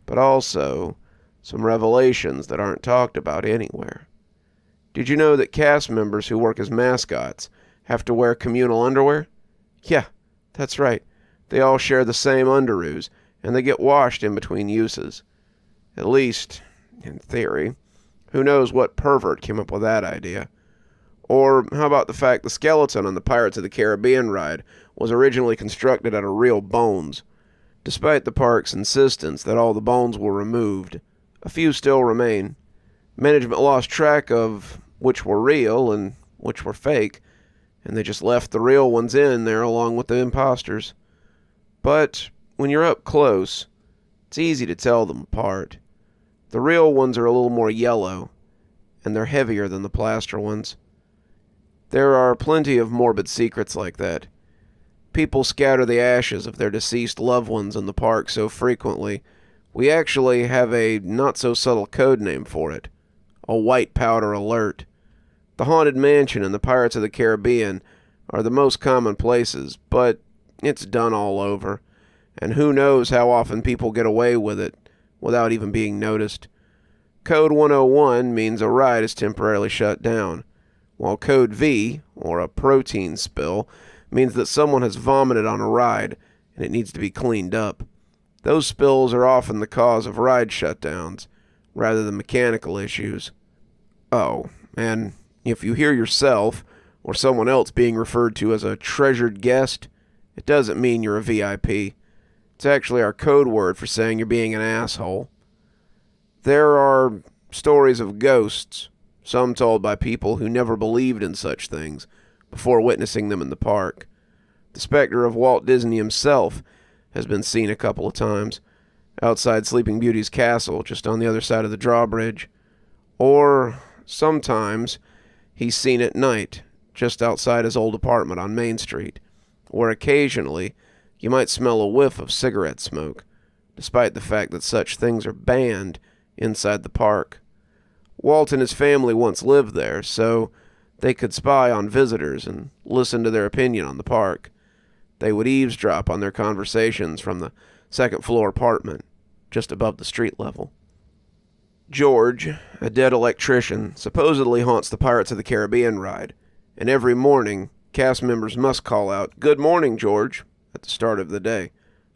but also some revelations that aren't talked about anywhere. Did you know that cast members who work as mascots have to wear communal underwear? Yeah, that's right. They all share the same underoos, and they get washed in between uses. At least, in theory. Who knows what pervert came up with that idea? Or how about the fact the skeleton on the Pirates of the Caribbean ride was originally constructed out of real bones? Despite the park's insistence that all the bones were removed, a few still remain. Management lost track of which were real and which were fake, and they just left the real ones in there along with the imposters. But when you're up close, it's easy to tell them apart. The real ones are a little more yellow, and they're heavier than the plaster ones. There are plenty of morbid secrets like that. People scatter the ashes of their deceased loved ones in the park so frequently, we actually have a not-so-subtle code name for it. A white powder alert. The Haunted Mansion and the Pirates of the Caribbean are the most common places, but it's done all over, and who knows how often people get away with it without even being noticed. Code 101 means a ride is temporarily shut down, while Code V, or a protein spill, means that someone has vomited on a ride and it needs to be cleaned up. Those spills are often the cause of ride shutdowns, rather than mechanical issues. Oh, and if you hear yourself or someone else being referred to as a treasured guest, it doesn't mean you're a VIP. It's actually our code word for saying you're being an asshole. There are stories of ghosts, some told by people who never believed in such things before witnessing them in the park. The specter of Walt Disney himself has been seen a couple of times, outside Sleeping Beauty's castle, just on the other side of the drawbridge. Or sometimes he's seen at night, just outside his old apartment on Main Street, where occasionally you might smell a whiff of cigarette smoke, despite the fact that such things are banned inside the park. Walt and his family once lived there, so they could spy on visitors and listen to their opinion on the park. They would eavesdrop on their conversations from the second-floor apartment, just above the street level. George, a dead electrician, supposedly haunts the Pirates of the Caribbean ride, and every morning, cast members must call out, "Good morning, George," at the start of the day.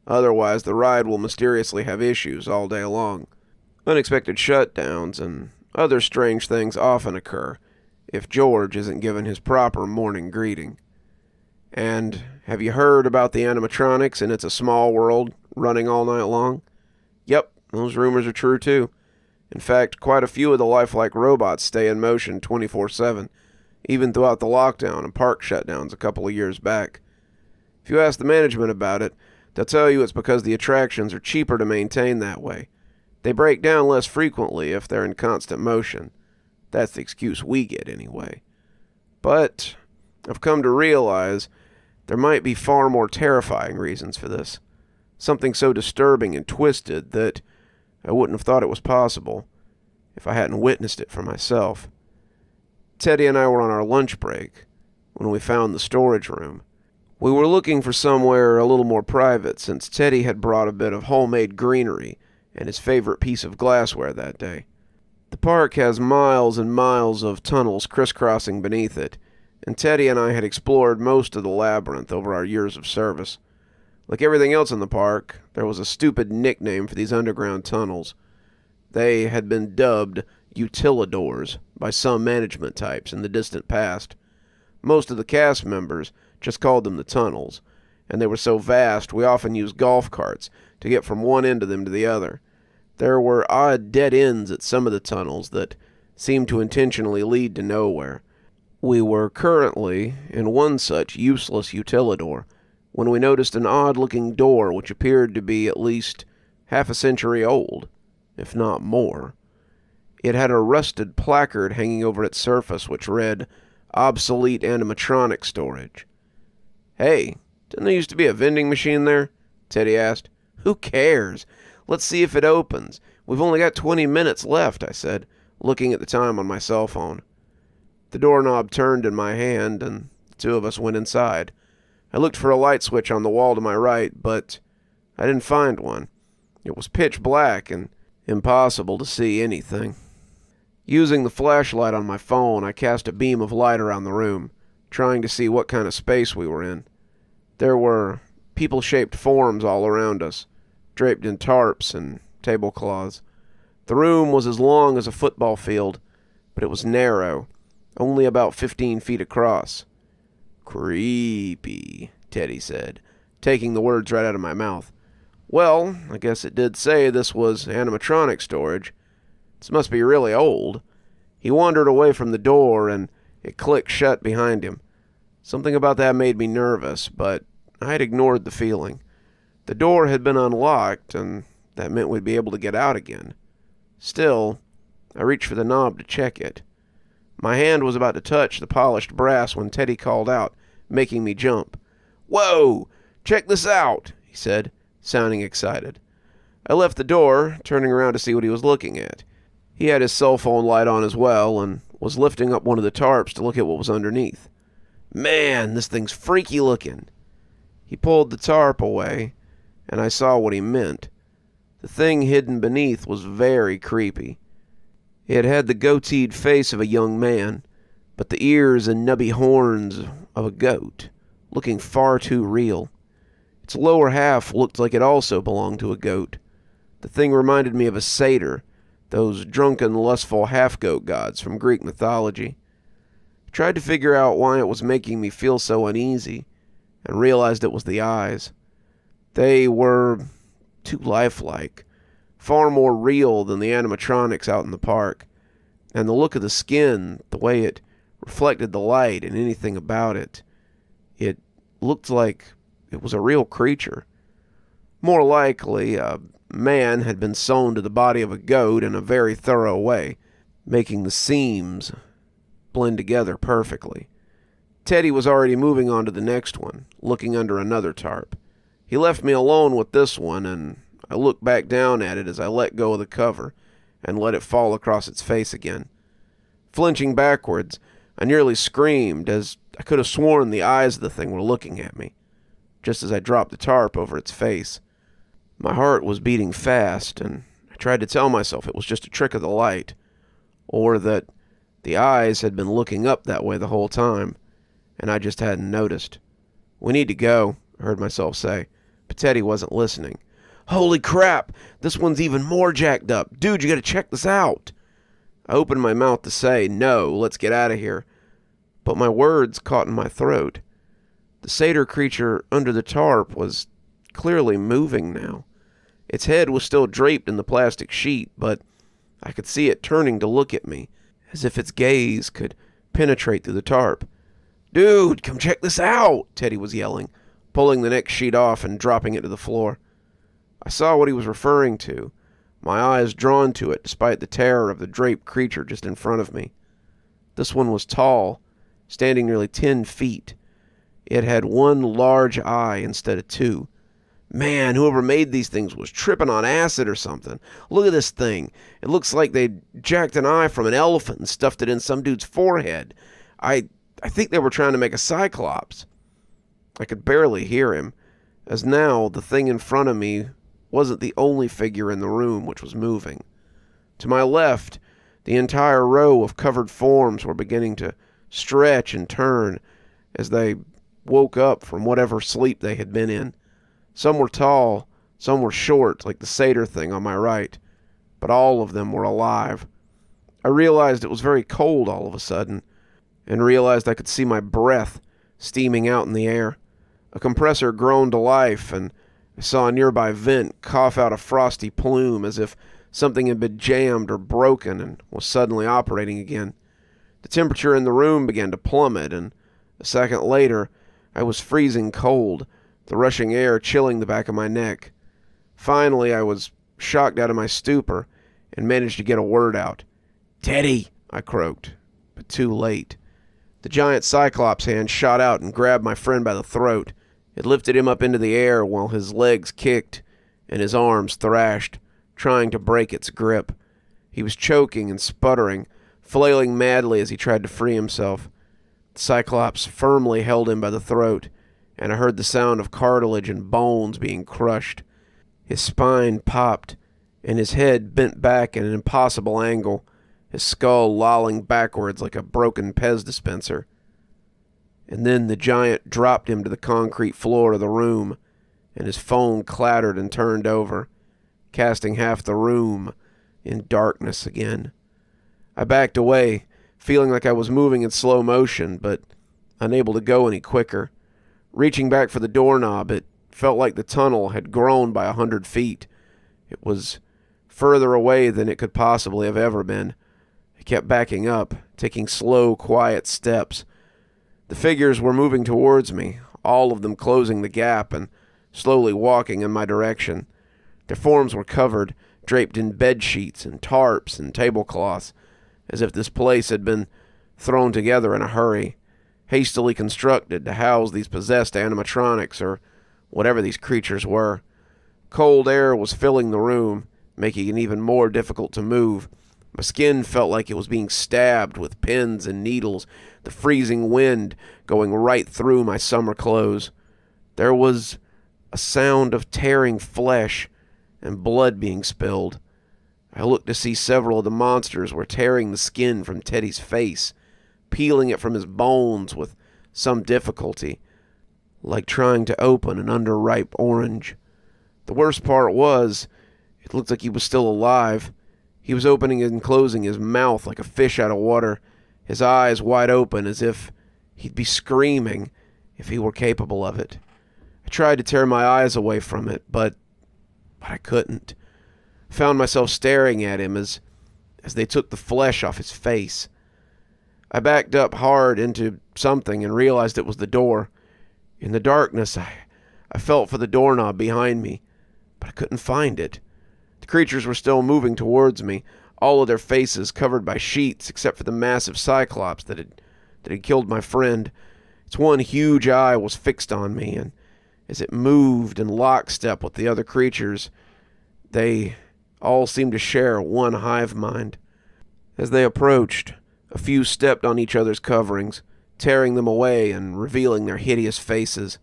Otherwise, the ride will mysteriously have issues all day long. Unexpected shutdowns and other strange things often occur if George isn't given his proper morning greeting. And have you heard about the animatronics in It's a Small World running all night long? Yep, those rumors are true too. In fact, quite a few of the lifelike robots stay in motion 24/7, even throughout the lockdown and park shutdowns a couple of years back. If you ask the management about it, they'll tell you it's because the attractions are cheaper to maintain that way. They break down less frequently if they're in constant motion. That's the excuse we get anyway. But I've come to realize there might be far more terrifying reasons for this. Something so disturbing and twisted that I wouldn't have thought it was possible if I hadn't witnessed it for myself. Teddy and I were on our lunch break when we found the storage room. We were looking for somewhere a little more private since Teddy had brought a bit of homemade greenery and his favorite piece of glassware that day. The park has miles and miles of tunnels crisscrossing beneath it, and Teddy and I had explored most of the labyrinth over our years of service. Like everything else in the park, there was a stupid nickname for these underground tunnels. They had been dubbed utilidors by some management types in the distant past. Most of the cast members just called them the tunnels, and they were so vast we often used golf carts to get from one end of them to the other. There were odd dead ends at some of the tunnels that seemed to intentionally lead to nowhere. We were currently in one such useless utilidor when we noticed an odd-looking door which appeared to be at least half a century old, if not more. It had a rusted placard hanging over its surface which read, "Obsolete animatronic storage." "Hey, didn't there used to be a vending machine there?" Teddy asked. "Who cares? Let's see if it opens. We've only got 20 minutes left," I said, looking at the time on my cell phone. The doorknob turned in my hand, and the two of us went inside. I looked for a light switch on the wall to my right, but I didn't find one. It was pitch black and impossible to see anything. Using the flashlight on my phone, I cast a beam of light around the room, trying to see what kind of space we were in. There were people-shaped forms all around us, draped in tarps and tablecloths. The room was as long as a football field, but it was narrow, only about 15 feet across. "Creepy," Teddy said, taking the words right out of my mouth. Well, I guess it did say this was animatronic storage. This must be really old. He wandered away from the door, and it clicked shut behind him. Something about that made me nervous, but I had ignored the feeling. The door had been unlocked, and that meant we'd be able to get out again. Still, I reached for the knob to check it. My hand was about to touch the polished brass when Teddy called out, making me jump. "Whoa! Check this out!" he said, sounding excited. I left the door, turning around to see what he was looking at. He had his cell phone light on as well, and was lifting up one of the tarps to look at what was underneath. "Man, this thing's freaky looking." He pulled the tarp away, and I saw what he meant. The thing hidden beneath was very creepy. It had the goateed face of a young man, but the ears and nubby horns of a goat, looking far too real. Its lower half looked like it also belonged to a goat. The thing reminded me of a satyr, those drunken, lustful half-goat gods from Greek mythology. I tried to figure out why it was making me feel so uneasy, and realized it was the eyes. They were too lifelike, far more real than the animatronics out in the park. And the look of the skin, the way it reflected the light and anything about it, it looked like it was a real creature. More likely, a man had been sewn to the body of a goat in a very thorough way, making the seams blend together perfectly. Teddy was already moving on to the next one, looking under another tarp. He left me alone with this one, and I looked back down at it as I let go of the cover and let it fall across its face again. Flinching backwards, I nearly screamed, as I could have sworn the eyes of the thing were looking at me, just as I dropped the tarp over its face. My heart was beating fast, and I tried to tell myself it was just a trick of the light, or that the eyes had been looking up that way the whole time, and I just hadn't noticed. "We need to go," I heard myself say, but Teddy wasn't listening. "Holy crap, this one's even more jacked up. Dude, you gotta check this out." I opened my mouth to say, "No, let's get out of here," but my words caught in my throat. The satyr creature under the tarp was clearly moving now. Its head was still draped in the plastic sheet, but I could see it turning to look at me, as if its gaze could penetrate through the tarp. "Dude, come check this out," Teddy was yelling, pulling the next sheet off and dropping it to the floor. I saw what he was referring to, my eyes drawn to it despite the terror of the draped creature just in front of me. This one was tall, standing nearly 10 feet. It had one large eye instead of two. Man, whoever made these things was tripping on acid or something. Look at this thing. It looks like they jacked an eye from an elephant and stuffed it in some dude's forehead. I think they were trying to make a cyclops. I could barely hear him, as now the thing in front of me wasn't the only figure in the room which was moving. To my left, the entire row of covered forms were beginning to stretch and turn as they woke up from whatever sleep they had been in. Some were tall, some were short, like the satyr thing on my right, but all of them were alive. I realized it was very cold all of a sudden, and realized I could see my breath steaming out in the air. A compressor groaned to life, and I saw a nearby vent cough out a frosty plume as if something had been jammed or broken and was suddenly operating again. The temperature in the room began to plummet, and a second later, I was freezing cold, the rushing air chilling the back of my neck. Finally, I was shocked out of my stupor and managed to get a word out. "Teddy," I croaked, but too late. The giant cyclops hand shot out and grabbed my friend by the throat. It lifted him up into the air while his legs kicked and his arms thrashed, trying to break its grip. He was choking and sputtering, flailing madly as he tried to free himself. The cyclops firmly held him by the throat, and I heard the sound of cartilage and bones being crushed. His spine popped, and his head bent back at an impossible angle, his skull lolling backwards like a broken Pez dispenser. And then the giant dropped him to the concrete floor of the room, and his phone clattered and turned over, casting half the room in darkness again. I backed away, feeling like I was moving in slow motion, but unable to go any quicker. Reaching back for the doorknob, it felt like the tunnel had grown by 100 feet. It was further away than it could possibly have ever been. I kept backing up, taking slow, quiet steps. The figures were moving towards me, all of them closing the gap and slowly walking in my direction. Their forms were covered, draped in bed sheets and tarps and tablecloths, as if this place had been thrown together in a hurry, hastily constructed to house these possessed animatronics or whatever these creatures were. Cold air was filling the room, making it even more difficult to move. My skin felt like it was being stabbed with pins and needles, the freezing wind going right through my summer clothes. There was a sound of tearing flesh and blood being spilled. I looked to see several of the monsters were tearing the skin from Teddy's face, peeling it from his bones with some difficulty, like trying to open an underripe orange. The worst part was, it looked like he was still alive. He was opening and closing his mouth like a fish out of water, his eyes wide open as if he'd be screaming if he were capable of it. I tried to tear my eyes away from it, but I couldn't. Found myself staring at him as they took the flesh off his face. I backed up hard into something and realized it was the door. In the darkness, I felt for the doorknob behind me, but I couldn't find it. The creatures were still moving towards me, all of their faces covered by sheets except for the massive cyclops that had killed my friend. Its one huge eye was fixed on me, and as it moved in lockstep with the other creatures, they all seemed to share one hive mind. As they approached, a few stepped on each other's coverings, tearing them away and revealing their hideous faces.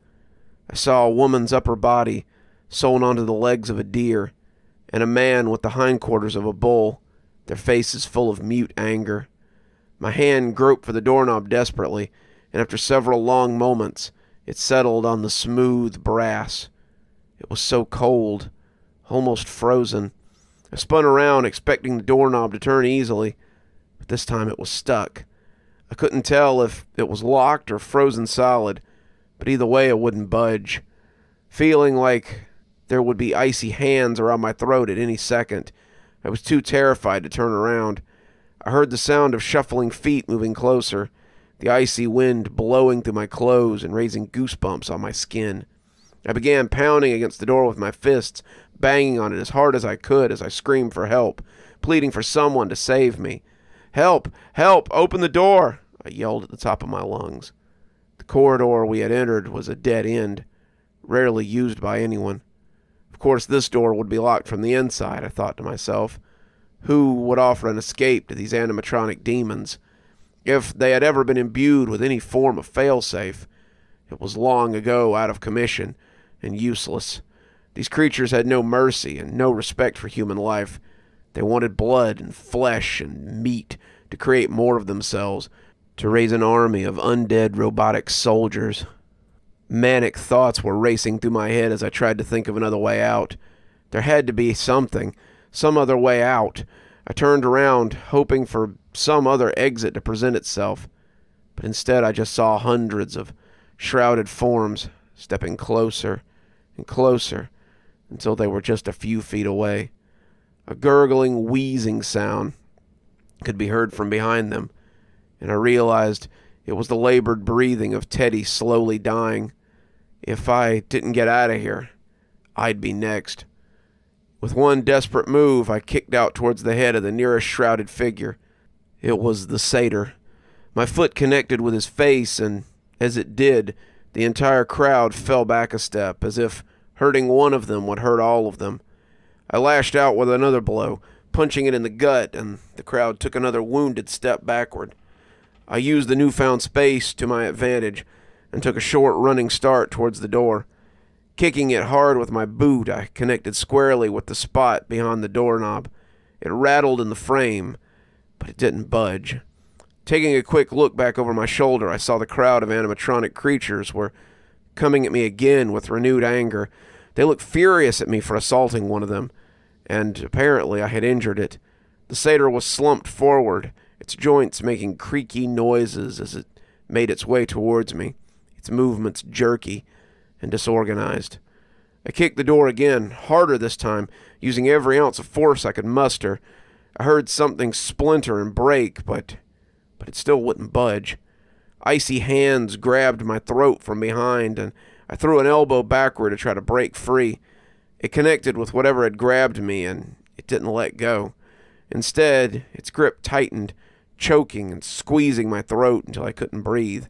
I saw a woman's upper body sewn onto the legs of a deer, and a man with the hindquarters of a bull, their faces full of mute anger. My hand groped for the doorknob desperately, and after several long moments, it settled on the smooth brass. It was so cold, almost frozen. I spun around, expecting the doorknob to turn easily, but this time it was stuck. I couldn't tell if it was locked or frozen solid, but either way it wouldn't budge. Feeling like there would be icy hands around my throat at any second, I was too terrified to turn around. I heard the sound of shuffling feet moving closer, the icy wind blowing through my clothes and raising goosebumps on my skin. I began pounding against the door with my fists, banging on it as hard as I could as I screamed for help, pleading for someone to save me. "Help! Help! Open the door!" I yelled at the top of my lungs. The corridor we had entered was a dead end, rarely used by anyone. Of course, this door would be locked from the inside, I thought to myself. Who would offer an escape to these animatronic demons? If they had ever been imbued with any form of failsafe, it was long ago out of commission and useless. These creatures had no mercy and no respect for human life. They wanted blood and flesh and meat to create more of themselves, to raise an army of undead robotic soldiers. Manic thoughts were racing through my head as I tried to think of another way out. There had to be something, some other way out. I turned around, hoping for some other exit to present itself, but instead I just saw hundreds of shrouded forms stepping closer and closer until they were just a few feet away. A gurgling, wheezing sound could be heard from behind them, and I realized it was the labored breathing of Teddy slowly dying. If I didn't get out of here, I'd be next. With one desperate move, I kicked out towards the head of the nearest shrouded figure. It was the satyr. My foot connected with his face, and as it did, the entire crowd fell back a step, as if hurting one of them would hurt all of them. I lashed out with another blow, punching it in the gut, and the crowd took another wounded step backward. I used the newfound space to my advantage and took a short running start towards the door. Kicking it hard with my boot, I connected squarely with the spot behind the doorknob. It rattled in the frame, but it didn't budge. Taking a quick look back over my shoulder, I saw the crowd of animatronic creatures were coming at me again with renewed anger. They looked furious at me for assaulting one of them, and apparently I had injured it. The satyr was slumped forward, its joints making creaky noises as it made its way towards me, its movements jerky and disorganized. I kicked the door again, harder this time, using every ounce of force I could muster. I heard something splinter and break, but it still wouldn't budge. Icy hands grabbed my throat from behind, and I threw an elbow backward to try to break free. It connected with whatever had grabbed me, and it didn't let go. Instead, its grip tightened, choking and squeezing my throat until I couldn't breathe.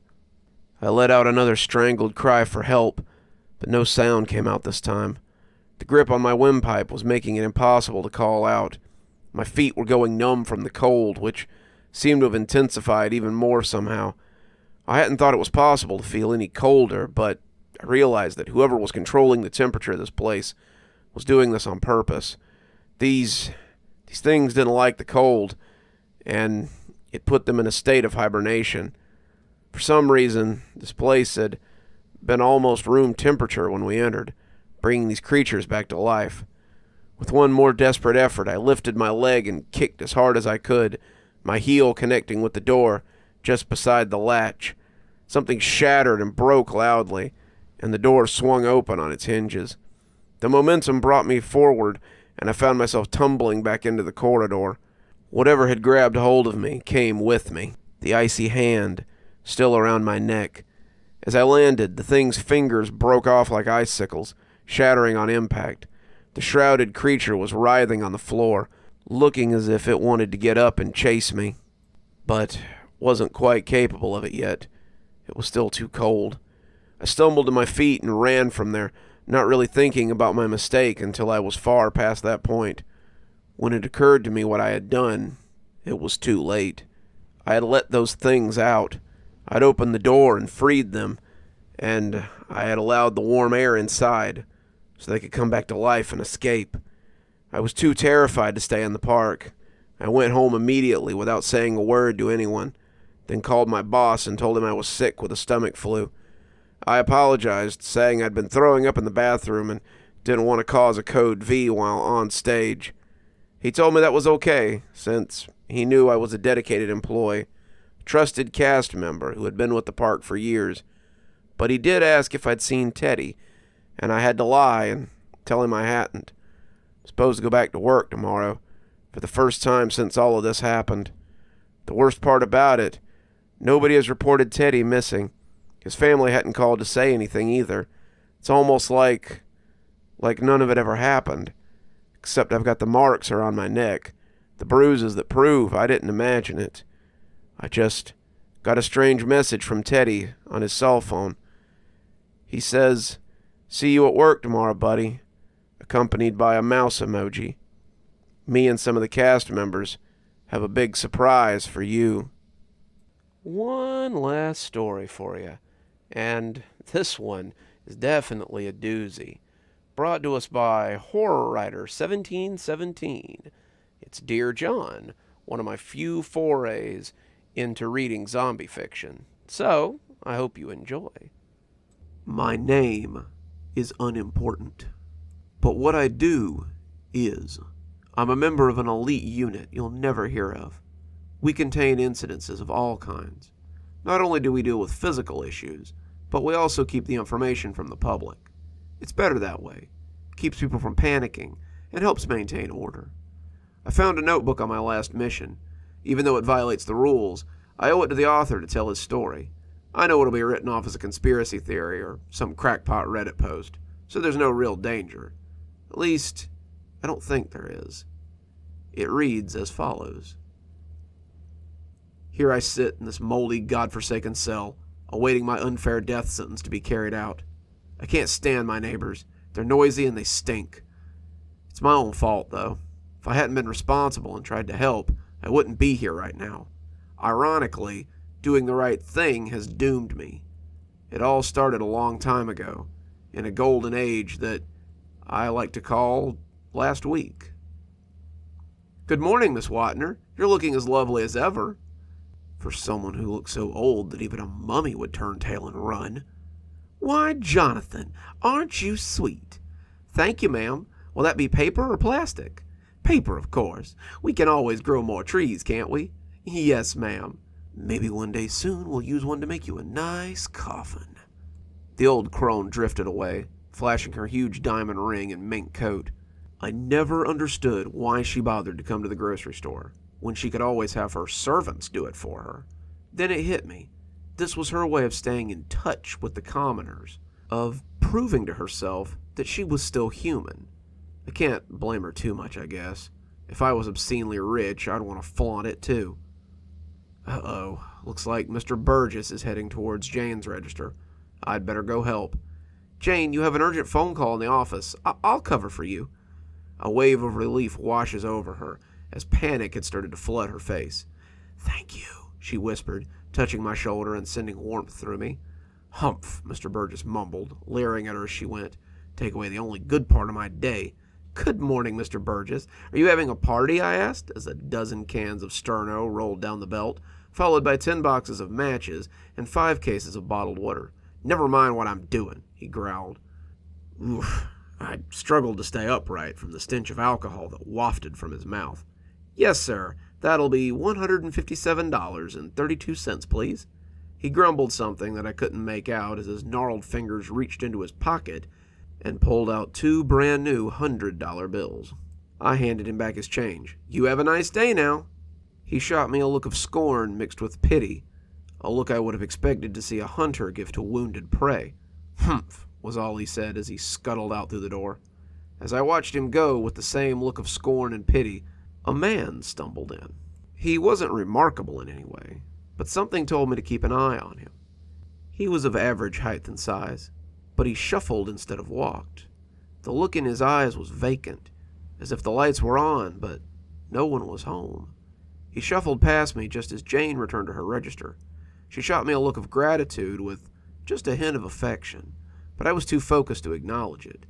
I let out another strangled cry for help, but no sound came out this time. The grip on my windpipe was making it impossible to call out. My feet were going numb from the cold, which seemed to have intensified even more somehow. I hadn't thought it was possible to feel any colder, but I realized that whoever was controlling the temperature of this place was doing this on purpose. These things didn't like the cold, and it put them in a state of hibernation. For some reason, this place had been almost room temperature when we entered, bringing these creatures back to life. With one more desperate effort, I lifted my leg and kicked as hard as I could, my heel connecting with the door just beside the latch. Something shattered and broke loudly, and the door swung open on its hinges. The momentum brought me forward, and I found myself tumbling back into the corridor. Whatever had grabbed hold of me came with me, the icy hand still around my neck. As I landed, the thing's fingers broke off like icicles, shattering on impact. The shrouded creature was writhing on the floor, looking as if it wanted to get up and chase me, but wasn't quite capable of it yet. It was still too cold. I stumbled to my feet and ran from there, not really thinking about my mistake until I was far past that point. When it occurred to me what I had done, it was too late. I had let those things out. I'd opened the door and freed them, and I had allowed the warm air inside so they could come back to life and escape. I was too terrified to stay in the park. I went home immediately without saying a word to anyone, then called my boss and told him I was sick with a stomach flu. I apologized, saying I'd been throwing up in the bathroom and didn't want to cause a code V while on stage. He told me that was okay, since he knew I was a dedicated employee, a trusted cast member who had been with the park for years. But he did ask if I'd seen Teddy, and I had to lie and tell him I hadn't. I'm supposed to go back to work tomorrow, for the first time since all of this happened. The worst part about it, nobody has reported Teddy missing. His family hadn't called to say anything either. It's almost like none of it ever happened. Except I've got the marks around my neck, the bruises that prove I didn't imagine it. I just got a strange message from Teddy on his cell phone. He says, "See you at work tomorrow, buddy," accompanied by a mouse emoji. Me and some of the cast members have a big surprise for you. One last story for you, and this one is definitely a doozy. Brought to us by Horror Writer 1717. It's Dear John, one of my few forays into reading zombie fiction. So, I hope you enjoy. My name is unimportant, but what I do is. I'm a member of an elite unit you'll never hear of. We contain incidences of all kinds. Not only do we deal with physical issues, but we also keep the information from the public. It's better that way. It keeps people from panicking and helps maintain order. I found a notebook on my last mission. Even though it violates the rules, I owe it to the author to tell his story. I know it'll be written off as a conspiracy theory or some crackpot Reddit post, so there's no real danger. At least, I don't think there is. It reads as follows. Here I sit in this moldy, godforsaken cell, awaiting my unfair death sentence to be carried out. I can't stand my neighbors. They're noisy and they stink. It's my own fault, though. If I hadn't been responsible and tried to help, I wouldn't be here right now. Ironically, doing the right thing has doomed me. It all started a long time ago, in a golden age that I like to call last week. Good morning, Miss Watner. You're looking as lovely as ever. For someone who looks so old that even a mummy would turn tail and run. Why, Jonathan, aren't you sweet? Thank you, ma'am. Will that be paper or plastic? Paper, of course. We can always grow more trees, can't we? Yes, ma'am. Maybe one day soon we'll use one to make you a nice coffin. The old crone drifted away, flashing her huge diamond ring and mink coat. I never understood why she bothered to come to the grocery store, when she could always have her servants do it for her. Then it hit me. This was her way of staying in touch with the commoners, of proving to herself that she was still human. I can't blame her too much, I guess. If I was obscenely rich, I'd want to flaunt it too. Uh-oh, looks like Mr. Burgess is heading towards Jane's register. I'd better go help. Jane, you have an urgent phone call in the office. I'll cover for you. A wave of relief washes over her, as panic had started to flood her face. Thank you, she whispered, touching my shoulder and sending warmth through me. Humph, Mr. Burgess mumbled, leering at her as she went. Take away the only good part of my day. Good morning, Mr. Burgess. Are you having a party? I asked, as a dozen cans of Sterno rolled down the belt, followed by 10 boxes of matches and 5 cases of bottled water. Never mind what I'm doing, he growled. Oof, I struggled to stay upright from the stench of alcohol that wafted from his mouth. Yes, sir. That'll be $157.32, please. He grumbled something that I couldn't make out as his gnarled fingers reached into his pocket and pulled out 2 brand-new $100 bills. I handed him back his change. "You have a nice day now." He shot me a look of scorn mixed with pity, a look I would have expected to see a hunter give to wounded prey. "Humph," was all he said as he scuttled out through the door. As I watched him go with the same look of scorn and pity, a man stumbled in. He wasn't remarkable in any way, but something told me to keep an eye on him. He was of average height and size, but he shuffled instead of walked. The look in his eyes was vacant, as if the lights were on, but no one was home. He shuffled past me just as Jane returned to her register. She shot me a look of gratitude with just a hint of affection, but I was too focused to acknowledge it.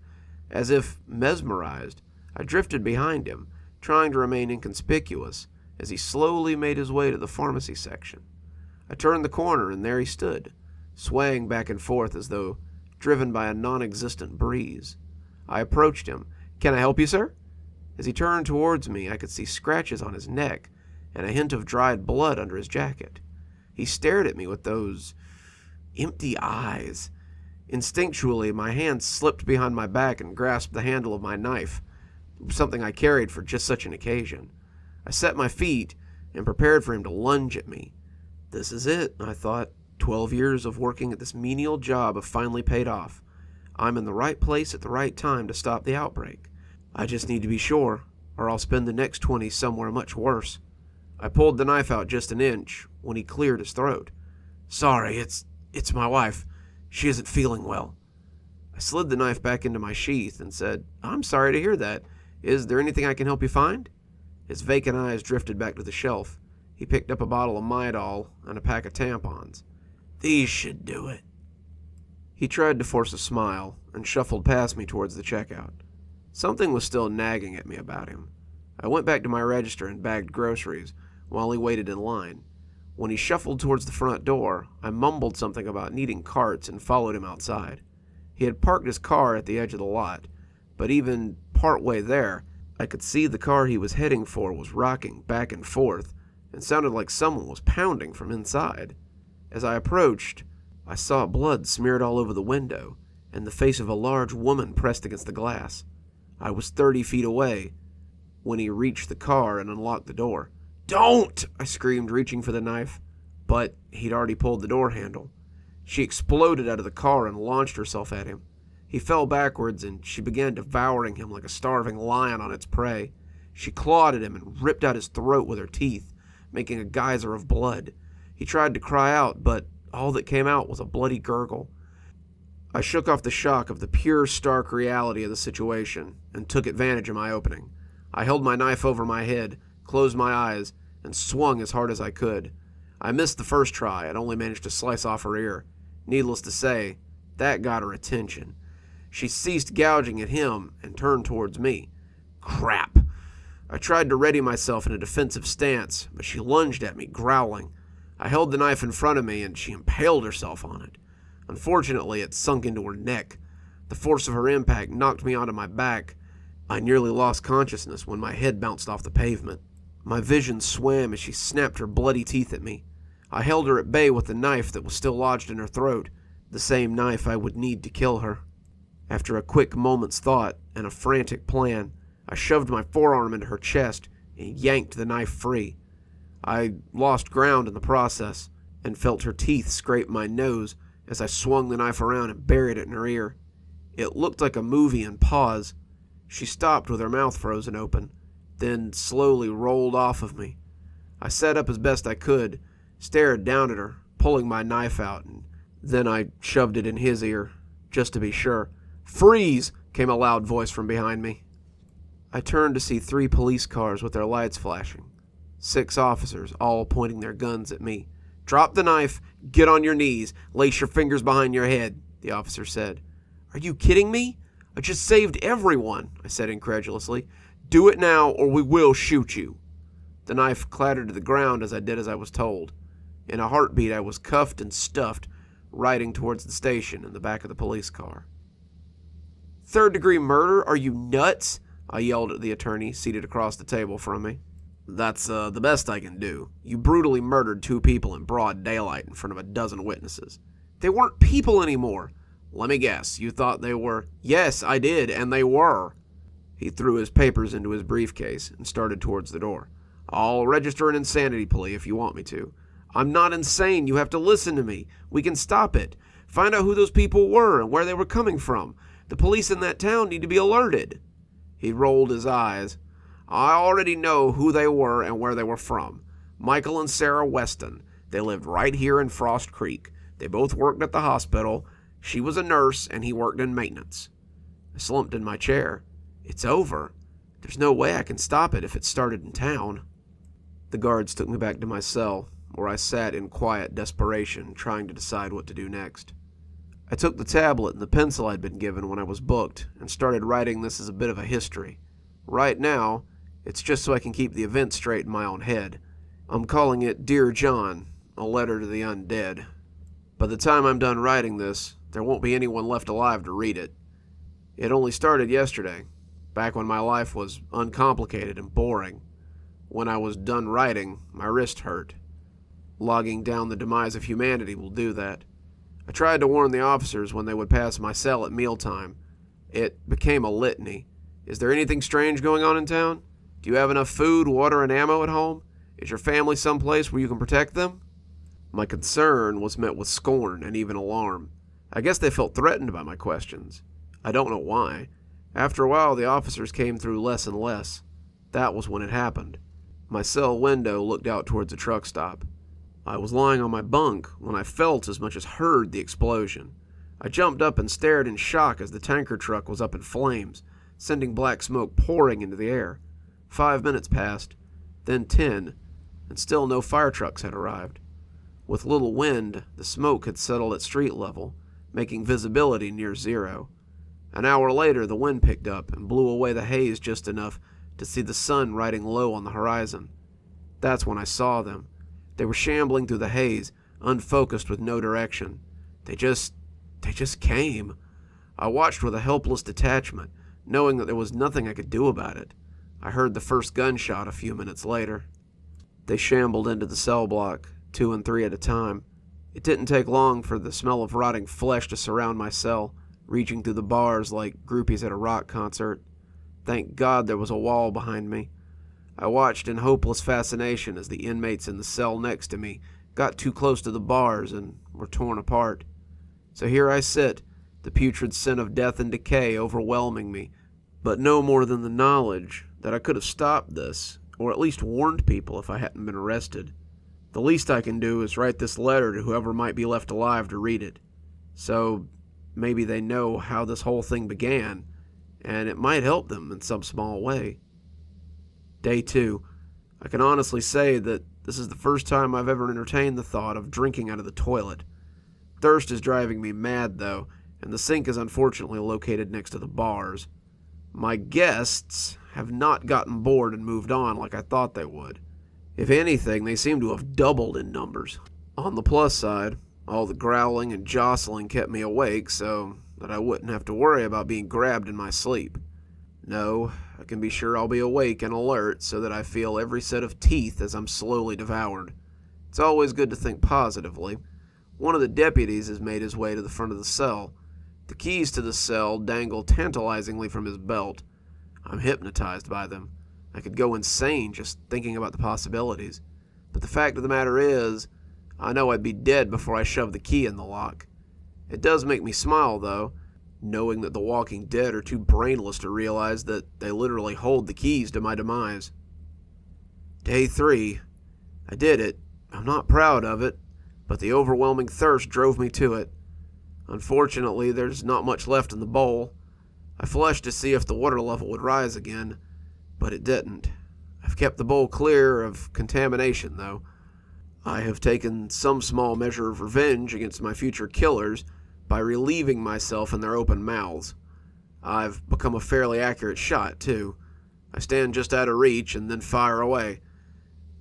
As if mesmerized, I drifted behind him, trying to remain inconspicuous as he slowly made his way to the pharmacy section. I turned the corner, and there he stood, swaying back and forth as though driven by a non-existent breeze. I approached him. "Can I help you, sir?" As he turned towards me, I could see scratches on his neck and a hint of dried blood under his jacket. He stared at me with those empty eyes. Instinctually, my hand slipped behind my back and grasped the handle of my knife, something I carried for just such an occasion. I set my feet and prepared for him to lunge at me. This is it, I thought. 12 years of working at this menial job have finally paid off. I'm in the right place at the right time to stop the outbreak. I just need to be sure, or I'll spend the next 20 somewhere much worse. I pulled the knife out just an inch when he cleared his throat. "Sorry, it's my wife. She isn't feeling well." I slid the knife back into my sheath and said, "I'm sorry to hear that. Is there anything I can help you find?" His vacant eyes drifted back to the shelf. He picked up a bottle of Midol and a pack of tampons. "These should do it." He tried to force a smile and shuffled past me towards the checkout. Something was still nagging at me about him. I went back to my register and bagged groceries while he waited in line. When he shuffled towards the front door, I mumbled something about needing carts and followed him outside. He had parked his car at the edge of the lot, but even partway there, I could see the car he was heading for was rocking back and forth and sounded like someone was pounding from inside. As I approached, I saw blood smeared all over the window and the face of a large woman pressed against the glass. I was 30 feet away when he reached the car and unlocked the door. "Don't!" I screamed, reaching for the knife, but he'd already pulled the door handle. She exploded out of the car and launched herself at him. He fell backwards, and she began devouring him like a starving lion on its prey. She clawed at him and ripped out his throat with her teeth, making a geyser of blood. He tried to cry out, but all that came out was a bloody gurgle. I shook off the shock of the pure, stark reality of the situation and took advantage of my opening. I held my knife over my head, closed my eyes, and swung as hard as I could. I missed the first try and only managed to slice off her ear. Needless to say, that got her attention. She ceased gouging at him and turned towards me. Crap! I tried to ready myself in a defensive stance, but she lunged at me, growling. I held the knife in front of me, and she impaled herself on it. Unfortunately, it sunk into her neck. The force of her impact knocked me onto my back. I nearly lost consciousness when my head bounced off the pavement. My vision swam as she snapped her bloody teeth at me. I held her at bay with the knife that was still lodged in her throat, the same knife I would need to kill her. After a quick moment's thought and a frantic plan, I shoved my forearm into her chest and yanked the knife free. I lost ground in the process and felt her teeth scrape my nose as I swung the knife around and buried it in her ear. It looked like a movie in pause. She stopped with her mouth frozen open, then slowly rolled off of me. I sat up as best I could, stared down at her, pulling my knife out, and then I shoved it in his ear, just to be sure. "Freeze!" came a loud voice from behind me. I turned to see 3 police cars with their lights flashing. 6 officers, all pointing their guns at me. "Drop the knife, get on your knees, lace your fingers behind your head," the officer said. "Are you kidding me? I just saved everyone," I said incredulously. "Do it now or we will shoot you." The knife clattered to the ground as I did as I was told. In a heartbeat, I was cuffed and stuffed, riding towards the station in the back of the police car. "Third-degree murder? Are you nuts?" I yelled at the attorney seated across the table from me. "That's the best I can do. You brutally murdered 2 people in broad daylight in front of a dozen witnesses." "They weren't people anymore." "Let me guess, you thought they were—" "Yes, I did, and they were." He threw his papers into his briefcase and started towards the door. "I'll register an insanity plea if you want me to." "I'm not insane. You have to listen to me. We can stop it. Find out who those people were and where they were coming from. The police in that town need to be alerted." He rolled his eyes. "I already know who they were and where they were from. Michael and Sara Weston. They lived right here in Frost Creek. They both worked at the hospital. She was a nurse and he worked in maintenance." I slumped in my chair. It's over. There's no way I can stop it if it started in town. The guards took me back to my cell, where I sat in quiet desperation, trying to decide what to do next. I took the tablet and the pencil I'd been given when I was booked, and started writing this as a bit of a history. Right now, it's just so I can keep the events straight in my own head. I'm calling it Dear John, a letter to the undead. By the time I'm done writing this, there won't be anyone left alive to read it. It only started yesterday, back when my life was uncomplicated and boring. When I was done writing, my wrist hurt. Logging down the demise of humanity will do that. I tried to warn the officers when they would pass my cell at mealtime. It became a litany. Is there anything strange going on in town? Do you have enough food, water, and ammo at home? Is your family someplace where you can protect them? My concern was met with scorn and even alarm. I guess they felt threatened by my questions. I don't know why. After a while, the officers came through less and less. That was when it happened. My cell window looked out towards a truck stop. I was lying on my bunk when I felt as much as heard the explosion. I jumped up and stared in shock as the tanker truck was up in flames, sending black smoke pouring into the air. 5 minutes passed, then 10, and still no fire trucks had arrived. With little wind, the smoke had settled at street level, making visibility near zero. An hour later, the wind picked up and blew away the haze just enough to see the sun riding low on the horizon. That's when I saw them. They were shambling through the haze, unfocused with no direction. They just came. I watched with a helpless detachment, knowing that there was nothing I could do about it. I heard the first gunshot a few minutes later. They shambled into the cell block, 2 and 3 at a time. It didn't take long for the smell of rotting flesh to surround my cell, reaching through the bars like groupies at a rock concert. Thank God there was a wall behind me. I watched in hopeless fascination as the inmates in the cell next to me got too close to the bars and were torn apart. So here I sit, the putrid scent of death and decay overwhelming me, but no more than the knowledge that I could have stopped this, or at least warned people if I hadn't been arrested. The least I can do is write this letter to whoever might be left alive to read it. So maybe they know how this whole thing began, and it might help them in some small way. Day 2. I can honestly say that this is the first time I've ever entertained the thought of drinking out of the toilet. Thirst is driving me mad, though, and the sink is unfortunately located next to the bars. My guests have not gotten bored and moved on like I thought they would. If anything, they seem to have doubled in numbers. On the plus side, all the growling and jostling kept me awake so that I wouldn't have to worry about being grabbed in my sleep. No, I can be sure I'll be awake and alert so that I feel every set of teeth as I'm slowly devoured. It's always good to think positively. One of the deputies has made his way to the front of the cell. The keys to the cell dangle tantalizingly from his belt. I'm hypnotized by them. I could go insane just thinking about the possibilities. But the fact of the matter is, I know I'd be dead before I shove the key in the lock. It does make me smile, though, knowing that the walking dead are too brainless to realize that they literally hold the keys to my demise. Day 3. I did it. I'm not proud of it, but the overwhelming thirst drove me to it. Unfortunately, there's not much left in the bowl. I flushed to see if the water level would rise again, but it didn't. I've kept the bowl clear of contamination, though. I have taken some small measure of revenge against my future killers by relieving myself in their open mouths. I've become a fairly accurate shot, too. I stand just out of reach and then fire away.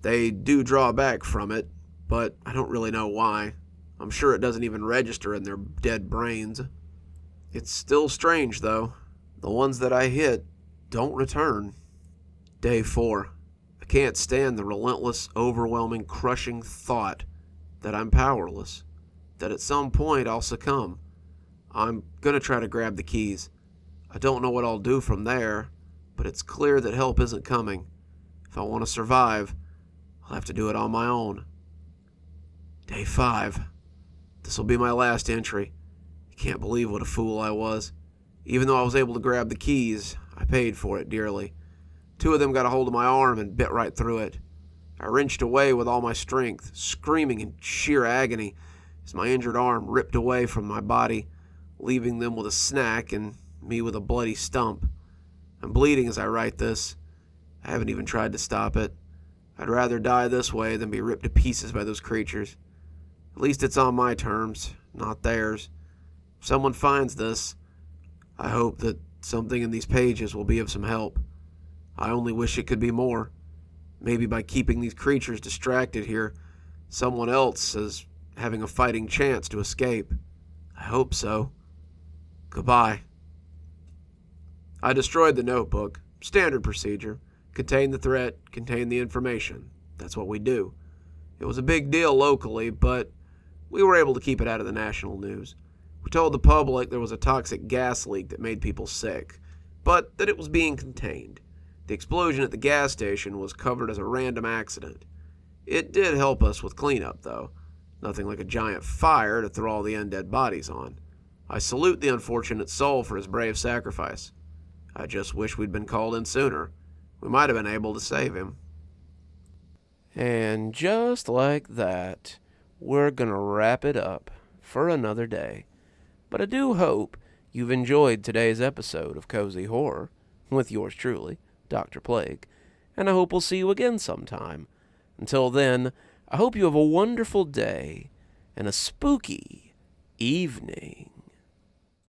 They do draw back from it, but I don't really know why. I'm sure it doesn't even register in their dead brains. It's still strange, though. The ones that I hit don't return. Day 4. I can't stand the relentless, overwhelming, crushing thought that I'm powerless, that at some point I'll succumb. I'm gonna try to grab the keys. I don't know what I'll do from there, but it's clear that help isn't coming. If I want to survive, I'll have to do it on my own. Day 5. This will be my last entry. I can't believe what a fool I was. Even though I was able to grab the keys, I paid for it dearly. 2 of them got a hold of my arm and bit right through it. I wrenched away with all my strength, screaming in sheer agony as my injured arm ripped away from my body, leaving them with a snack and me with a bloody stump. I'm bleeding as I write this. I haven't even tried to stop it. I'd rather die this way than be ripped to pieces by those creatures. At least it's on my terms, not theirs. If someone finds this, I hope that something in these pages will be of some help. I only wish it could be more. Maybe by keeping these creatures distracted here, someone else is having a fighting chance to escape. I hope so. Goodbye. I destroyed the notebook. Standard procedure. Contain the threat, contain the information. That's what we do. It was a big deal locally, but we were able to keep it out of the national news. We told the public there was a toxic gas leak that made people sick, but that it was being contained. The explosion at the gas station was covered as a random accident. It did help us with cleanup, though. Nothing like a giant fire to throw all the undead bodies on. I salute the unfortunate soul for his brave sacrifice. I just wish we'd been called in sooner. We might have been able to save him. And just like that, we're gonna wrap it up for another day. But I do hope you've enjoyed today's episode of Cozy Horror with yours truly, Dr. Plague, and I hope we'll see you again sometime. Until then, I hope you have a wonderful day and a spooky evening.